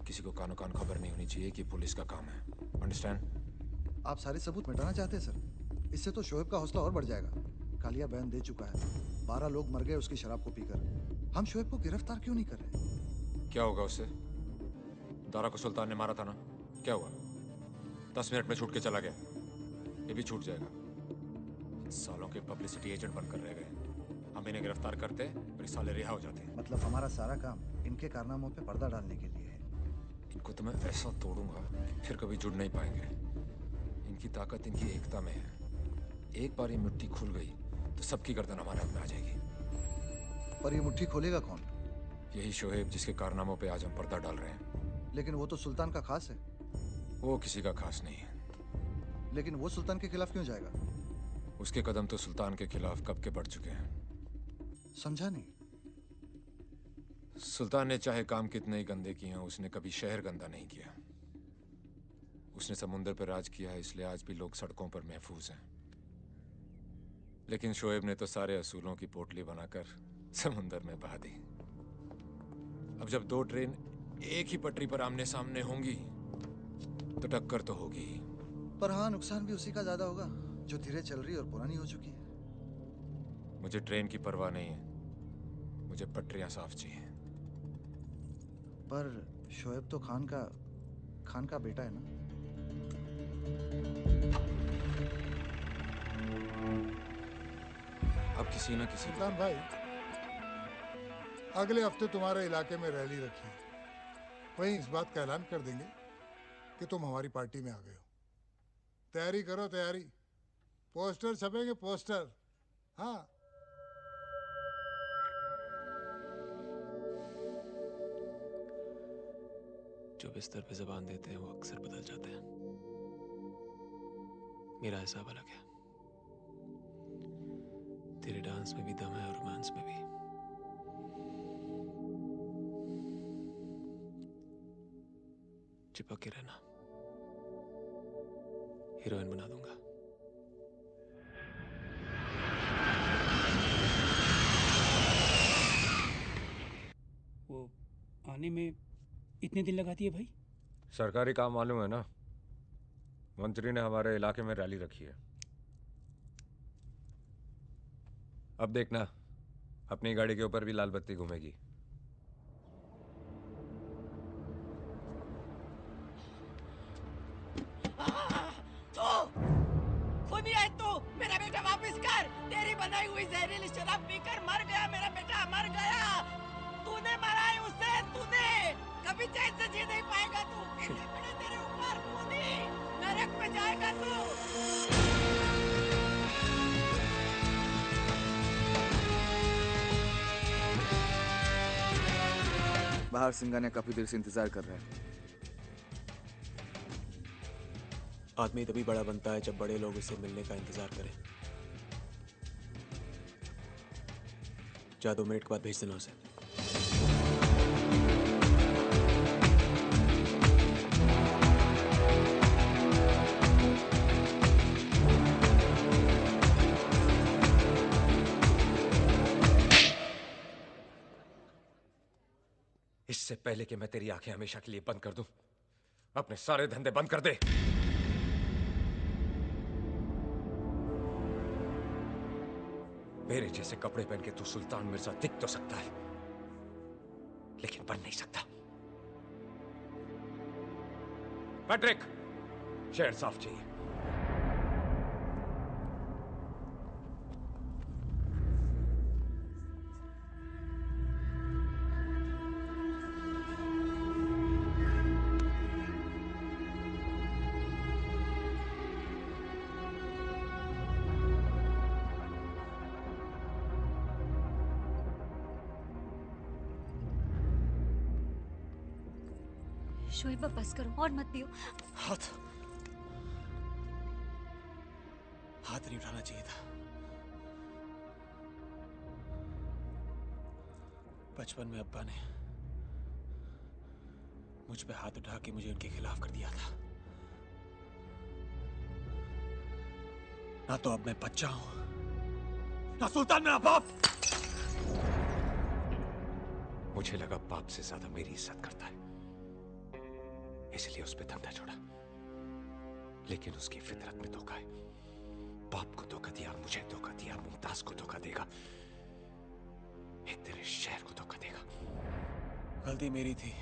किसी को कानो कान खबर नहीं होनी चाहिए कि पुलिस का काम है। अंडरस्टैंड? आप सारे सबूत मिटाना चाहते हैं सर? इससे तो शोएब का हौसला और बढ़ जाएगा। कालिया बयान दे चुका है, 12 लोग मर गए उसकी शराब को पीकर। हम शोएब को गिरफ्तार क्यों नहीं कर रहे? क्या होगा उससे? दारा को सुल्तान ने मारा था ना, क्या हुआ? 10 मिनट में छूट के चला गया, ये भी छूट जाएगा। सालों के पब्लिसिटी एजेंट बनकर रह गए। हम इन्हें गिरफ्तार करते और ये साले रिहा हो जाते। मतलब हमारा सारा काम इनके कारनामों पे पर्दा डालने के लिए है। इनको तो मैं ऐसा तोड़ूंगा कि फिर कभी जुड़ नहीं पाएंगे। इनकी ताकत इनकी एकता में है। एक बार ये मिट्टी खुल गई तो सबकी गर्दन हमारे हाथ में आ जाएगी। पर ये मुट्ठी खोलेगा कौन? यही शोएब जिसके कारनामों पे आज हम पर्दा डाल रहे हैं। लेकिन वो तो सुल्तान का खास है। वो किसी का खास नहीं है। लेकिन वो सुल्तान के खिलाफ क्यों जाएगा? उसके कदम तो सुल्तान के खिलाफ कब के बढ़ चुके हैं। समझा नहीं। सुल्तान ने चाहे काम कितने ही गंदे किए हों, उसने कभी शहर गंदा नहीं किया। उसने समुंदर पर राज किया है, इसलिए आज भी लोग सड़कों पर महफूज हैं। लेकिन शोएब ने तो सारे असूलों की पोटली बनाकर समुंदर में बहा दी। अब जब 2 ट्रेन एक ही पटरी पर आमने सामने होंगी तो टक्कर तो होगी। पर हाँ, नुकसान भी उसी का ज्यादा होगा जो धीरे चल रही और पुरानी हो चुकी है। मुझे ट्रेन की परवाह नहीं है, मुझे पटरियां साफ चाहिए। पर शोएब तो खान का बेटा है ना? अब किसी न किसी सुल्तान भाई, अगले हफ्ते तुम्हारे इलाके में रैली रखी है। वहीं इस बात का ऐलान कर देंगे कि तुम हमारी पार्टी में आ गए हो। तैयारी करो, तैयारी। पोस्टर छपेंगे, पोस्टर। हाँ। जो बिस्तर पे जबान देते हैं वो अक्सर बदल जाते हैं। मेरा हिसाब अलग है। तेरे डांस में भी दम है और रोमांस में भी। चिपक के रहना, हीरोइन बना दूंगा। वो आने में इतने दिन लगाती है भाई? सरकारी काम मालूम है ना, मंत्री ने हमारे इलाके में रैली रखी है। अब देखना अपनी गाड़ी के ऊपर भी लाल बत्ती घूमेगी। खुदी है तू, मेरा बेटा वापस कर। तेरी बनाई हुई जहरीली शराब पीकर मर गया मेरा बेटा, मर गया। तूने मारा है उसे, तूने। कभी चैन से जी नहीं पाएगा तू। पड़े तेरे ऊपर खुदी, नरक में जाएगा तू। बाहर सिंघानिया काफी देर से इंतजार कर रहे हैं। आदमी तभी बड़ा बनता है जब बड़े लोग उससे मिलने का इंतजार करें। जा 2 मिनट के बाद भेज देना उसे। इससे पहले कि मैं तेरी आंखें हमेशा के लिए बंद कर दूं, अपने सारे धंधे बंद कर दे। मेरे जैसे कपड़े पहन के तू सुल्तान मिर्जा दिख तो सकता है, लेकिन बन नहीं सकता। पैट्रिक, शहर साफ चाहिए। शोएब अब बस करो और मत पियो। हाथ नहीं उठाना चाहिए था। बचपन में अब्बा ने मुझ पे हाथ उठा के मुझे उनके खिलाफ कर दिया था। ना तो अब मैं बच्चा हूं, ना सुल्तान मेरा बाप। मुझे लगा बाप से ज्यादा मेरी इज्जत करता है, इसलिए उस पे धंधा छोड़ा। लेकिन उसकी फितरत में धोखा है। बाप को धोखा दिया, मुझे धोखा दिया, मुमताज को धोखा देगा, एक तेरे शहर को धोखा देगा। गलती मेरी थी।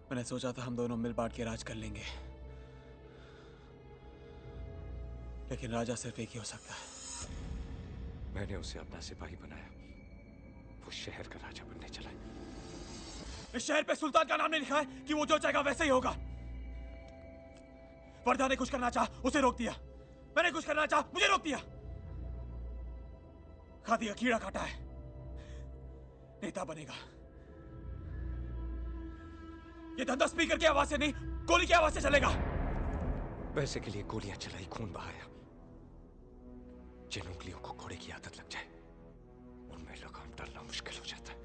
मैंने सोचा था हम दोनों मिल बांट के राज कर लेंगे, लेकिन राजा सिर्फ एक ही हो सकता है। मैंने उसे अपना सिपाही बनाया, वो शहर का राजा बनने चला। इस शहर पे सुल्तान का नाम नहीं लिखा है कि वो जो चाहेगा वैसे ही होगा। वर्दा ने कुछ करना चाहा, उसे रोक दिया। मैंने कुछ करना चाहा, मुझे रोक दिया। खादी का कीड़ा काटा है, नेता बनेगा। ये धंधा स्पीकर की आवाज से नहीं, गोली की आवाज से चलेगा। पैसे के लिए गोलियां चलाई, खून बहाया। जिन उंगलियों को घोड़े की आदत लग जाए, उनमें लगाम डालना मुश्किल हो जाता है।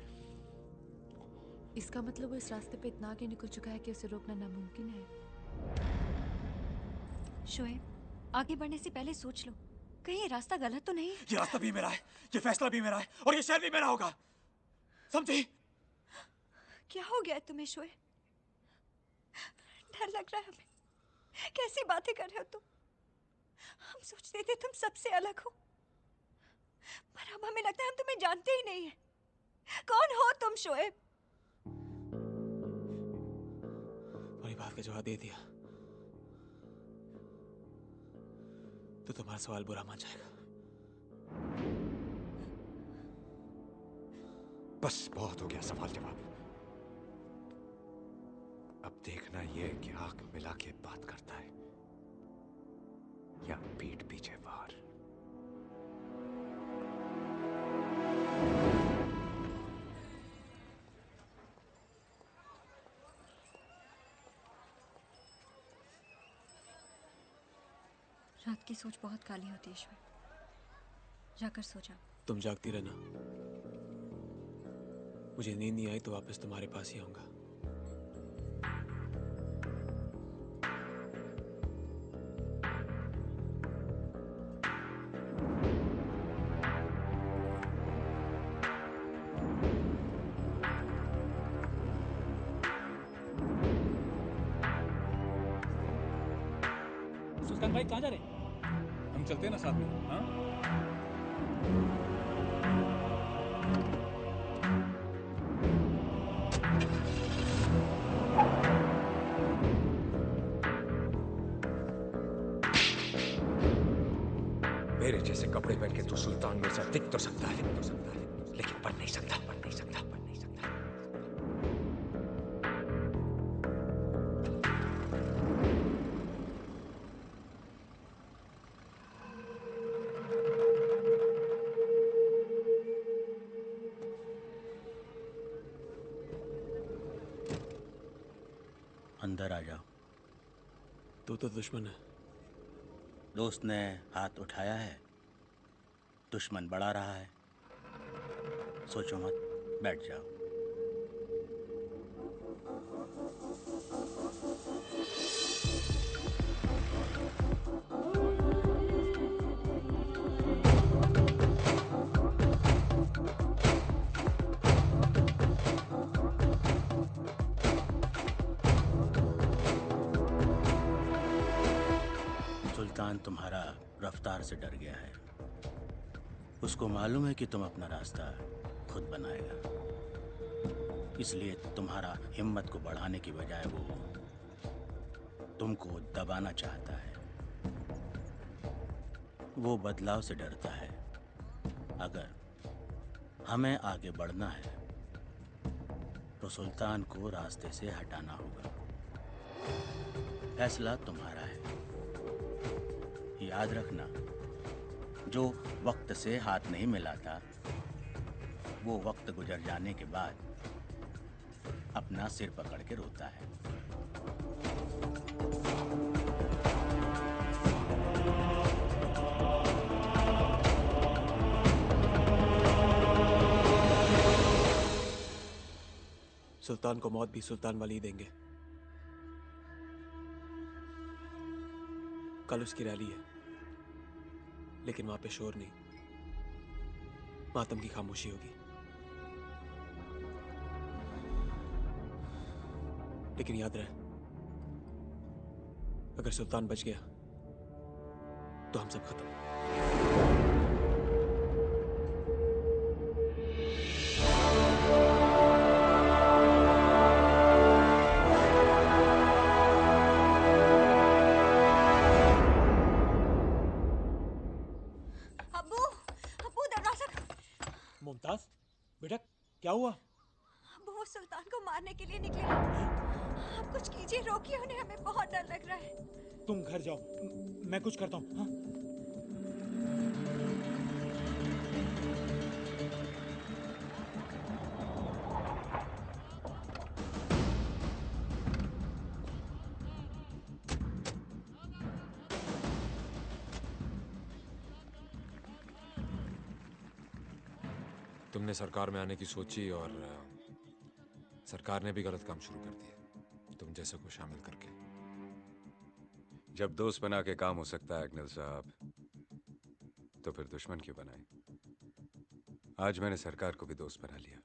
इसका मतलब वो इस रास्ते पे इतना आगे निकल चुका है कि उसे रोकना नामुमकिन है। शोएब, आगे बढ़ने से पहले सोच लो, कहीं ये रास्ता गलत तो नहीं है। ये रास्ता भी मेरा है, ये फैसला भी मेरा है, और ये शहर भी मेरा होगा। समझी? क्या हो गया है तुम्हें शोएब? डर लग रहा है हमें। कैसी बातें कर रहे हो तुम? हम सोचते थे तुम सबसे अलग हो, पर अब हमें लगता है हम तुम्हें जानते ही नहीं है। कौन हो तुम शोएब? तुम्हारी बात का जवाब दे दिया तो तुम्हारा सवाल बुरा मान जाएगा। बस बहुत हो गया सवाल जवाब। अब देखना यह कि आंख मिला के बात करता है या पीठ पीछे वार। रात की सोच बहुत काली होती है शोएब, जाकर सो जा। तुम जागती रहना, मुझे नींद नहीं आई तो वापस तुम्हारे पास ही आऊंगा। सुल्तान भाई कहाँ जा रहे हैं? हम चलते हैं ना साथ में। हाँ मेरे जैसे कपड़े पहन के तू सुल्तान मिर्जा दिख तो सकता है, लेकिन बन नहीं सकता। अंदर आ जाओ। तू तो दुश्मन है। दोस्त ने हाथ उठाया है, दुश्मन बढ़ा रहा है। सोचो मत, बैठ जाओ। सुल्तान तुम्हारा रफ्तार से डर गया है। उसको मालूम है कि तुम अपना रास्ता खुद बनाएगा, इसलिए तुम्हारा हिम्मत को बढ़ाने की बजाय वो तुमको दबाना चाहता है। वो बदलाव से डरता है। अगर हमें आगे बढ़ना है तो सुल्तान को रास्ते से हटाना होगा। फैसला तुम्हारा है। याद रखना, जो वक्त से हाथ नहीं मिलाता वो वक्त गुजर जाने के बाद अपना सिर पकड़ के रोता है। सुल्तान को मौत भी सुल्तान वाली देंगे। कल उसकी रैली है, लेकिन वहां पे शोर नहीं, मातम की खामोशी होगी। लेकिन याद रहे, अगर सुल्तान बच गया तो हम सब खत्म। मुमताज, बेटा क्या हुआ? अब्बू, वो सुल्तान को मारने के लिए निकले हैं। आप कुछ कीजिए, रोकिए उन्हें, हमें बहुत डर लग रहा है। तुम घर जाओ, मैं कुछ करता हूँ। हाँ? तुमने सरकार में आने की सोची और सरकार ने भी गलत काम शुरू कर दिया, तुम जैसे को शामिल करके। जब दोस्त बना के काम हो सकता है अग्निल साहब, तो फिर दुश्मन क्यों बनाए? आज मैंने सरकार को भी दोस्त बना लिया।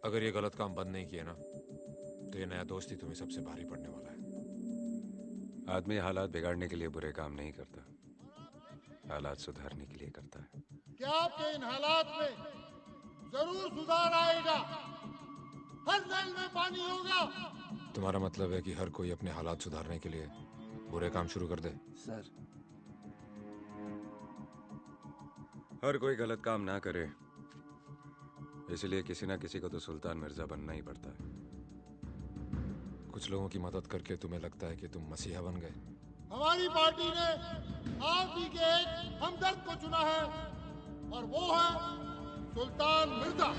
अगर ये गलत काम बंद नहीं किया ना, तो ये नया दोस्त ही तुम्हें सबसे भारी पड़ने वाला है। आदमी हालात बिगाड़ने के लिए बुरे काम नहीं करता, हालात सुधारने के लिए करता है। क्या आपके इन हालात में जरूर सुधार आएगा? हर नल में पानी होगा। तुम्हारा मतलब है कि हर कोई अपने हालात सुधारने के लिए बुरे काम शुरू कर दे? सर, हर कोई गलत काम ना करे, इसलिए किसी ना किसी को तो सुल्तान मिर्जा बनना ही पड़ता है। कुछ लोगों की मदद करके तुम्हें लगता है कि तुम मसीहा बन गए? हमारी पार्टी ने आप ही के एक हमदर्द को चुना है, और वो है सुल्तान मिर्जा।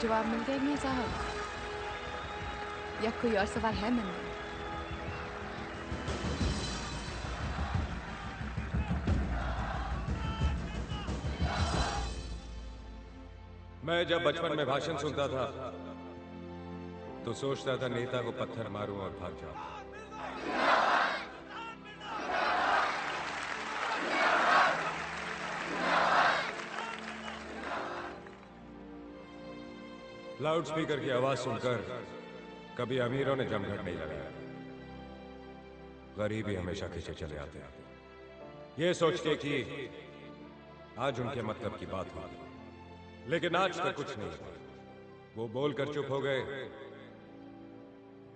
जवाब मिल गया मीर साहब, या कोई और सवाल है मन में? मैं जब बचपन में भाषण सुनता था तो सोचता था नेता को पत्थर मारूं और भाग जाऊं। लाउड स्पीकर की आवाज सुनकर कभी अमीरों ने जमघट नहीं लगाया, गरीब ही हमेशा पीछे चले आते हैं, ये सोच के कि आज उनके मतलब की बात होगी। लेकिन आज तक कुछ नहीं हुआ। वो बोलकर चुप हो गए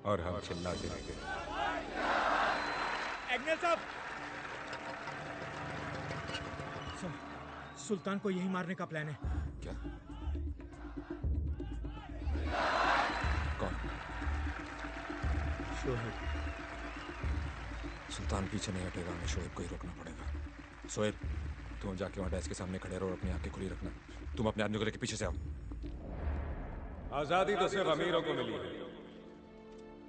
और हम चिल्लाते रह गए। एग्नेल साहब, सुल्तान को यही मारने का प्लान है। क्या? कौन? शोएब। सुल्तान पीछे नहीं हटेगा, हमें शोएब को ही रोकना पड़ेगा। शोएब, तुम जाके वहां डेस्क के सामने खड़े रहो और अपनी आंखें खुली रखना। तुम अपने आदमी को लेकर पीछे से आओ। आजादी तो सिर्फ अमीरों को मिली है,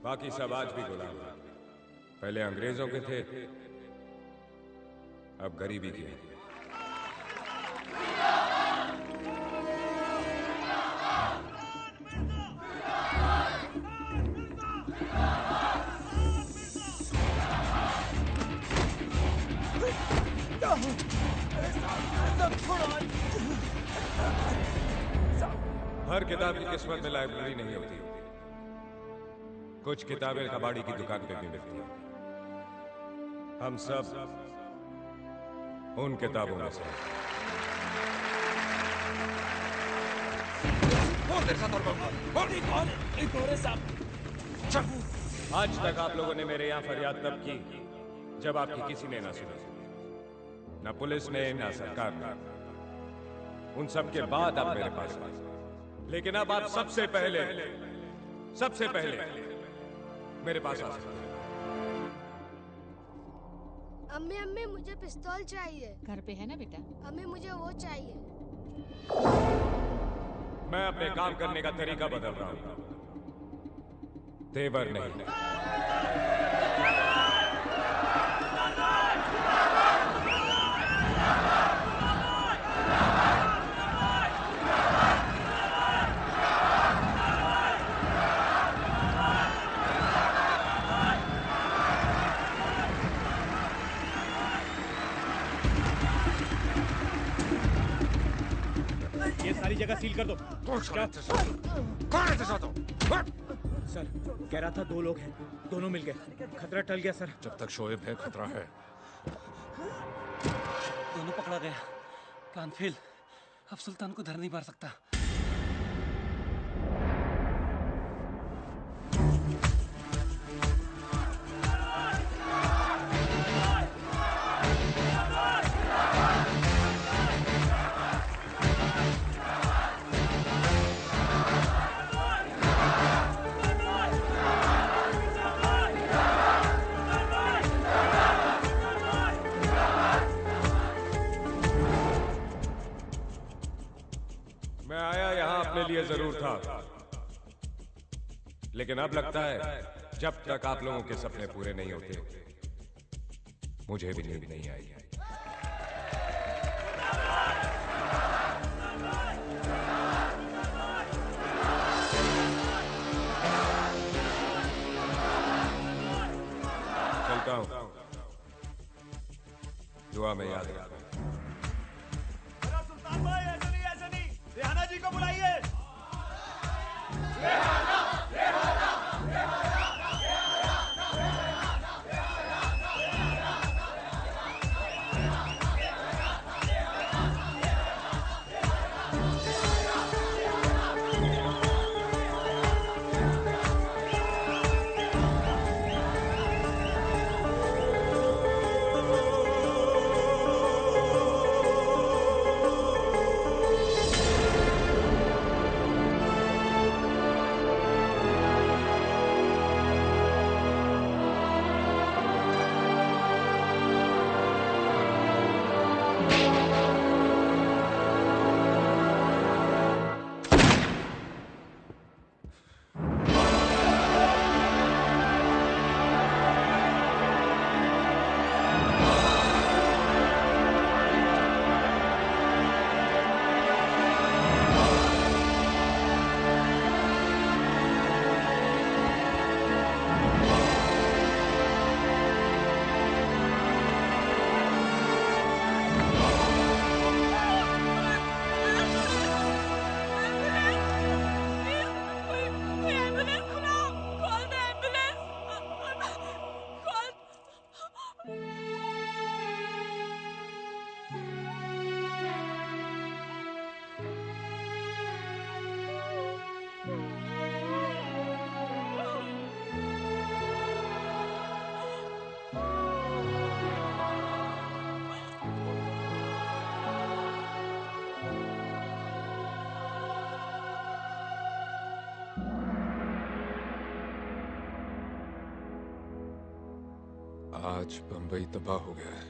बाकी सब आज भी गुलाम हैं। पहले अंग्रेजों के थे, अब गरीबी के हैं। हर किताब की किस्मत में लाइब्रेरी नहीं होती, कुछ किताबें कबाड़ी की दुकान पे भी मिलती हैं। हम सब उन किताबों में से हैं। आज तक आप लोगों ने मेरे यहाँ फरियाद तब की जब आपकी किसी ने ना सुनी, न पुलिस ने ना सरकार ने। उन सब के बाद आप मेरे पास आए, लेकिन अब आप सबसे पहले मेरे पास आ सकते हैं। अम्मी अम्मी मुझे पिस्तौल चाहिए। घर पे है ना बेटा? अम्मी मुझे वो चाहिए। मैं अपने काम करने का तरीका बदल रहा हूं, तेवर नहीं। ये सारी जगह सील कर दो। क्या? सर, कह रहा था 2 लोग हैं, दोनों मिल गए। खतरा टल गया सर। जब तक शोएब है खतरा है। दोनों पकड़ा गया। Plan fail. अब सुल्तान को धर नहीं मार सकता। मैं आया यहाँ अपने लिए जरूर था, लेकिन अब लगता है जब तक आप लोगों के सपने पूरे नहीं होते, मुझे भी नींद नहीं आएगी। चलता हूँ, दुआ में याद रखना। सुल्तान भाई, ऐसे नहीं, रेहाना जी को बुलाइए। आज बंबई तबाह हो गया है।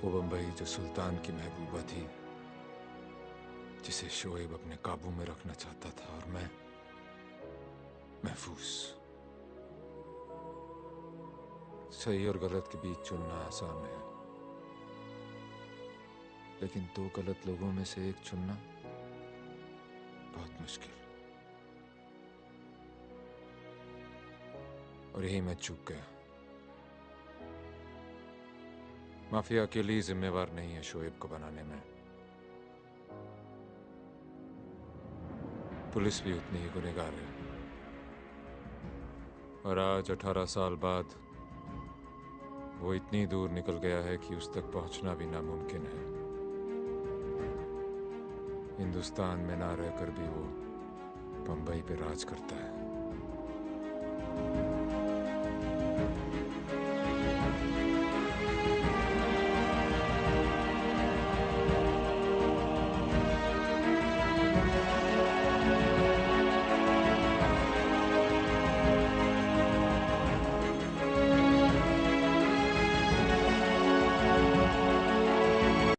वो बंबई जो सुल्तान की महबूबा थी, जिसे शोएब अपने काबू में रखना चाहता था, और मैं महफूज। सही और गलत के बीच चुनना आसान है, लेकिन दो गलत लोगों में से एक चुनना बहुत मुश्किल। और यही मैं चूक गया। माफिया अकेली जिम्मेवार नहीं है शोएब को बनाने में, पुलिस भी उतनी ही गुनहगार है। और आज 18 साल बाद वो इतनी दूर निकल गया है कि उस तक पहुंचना भी नामुमकिन है। हिंदुस्तान में ना रहकर भी वो बंबई पे राज करता है।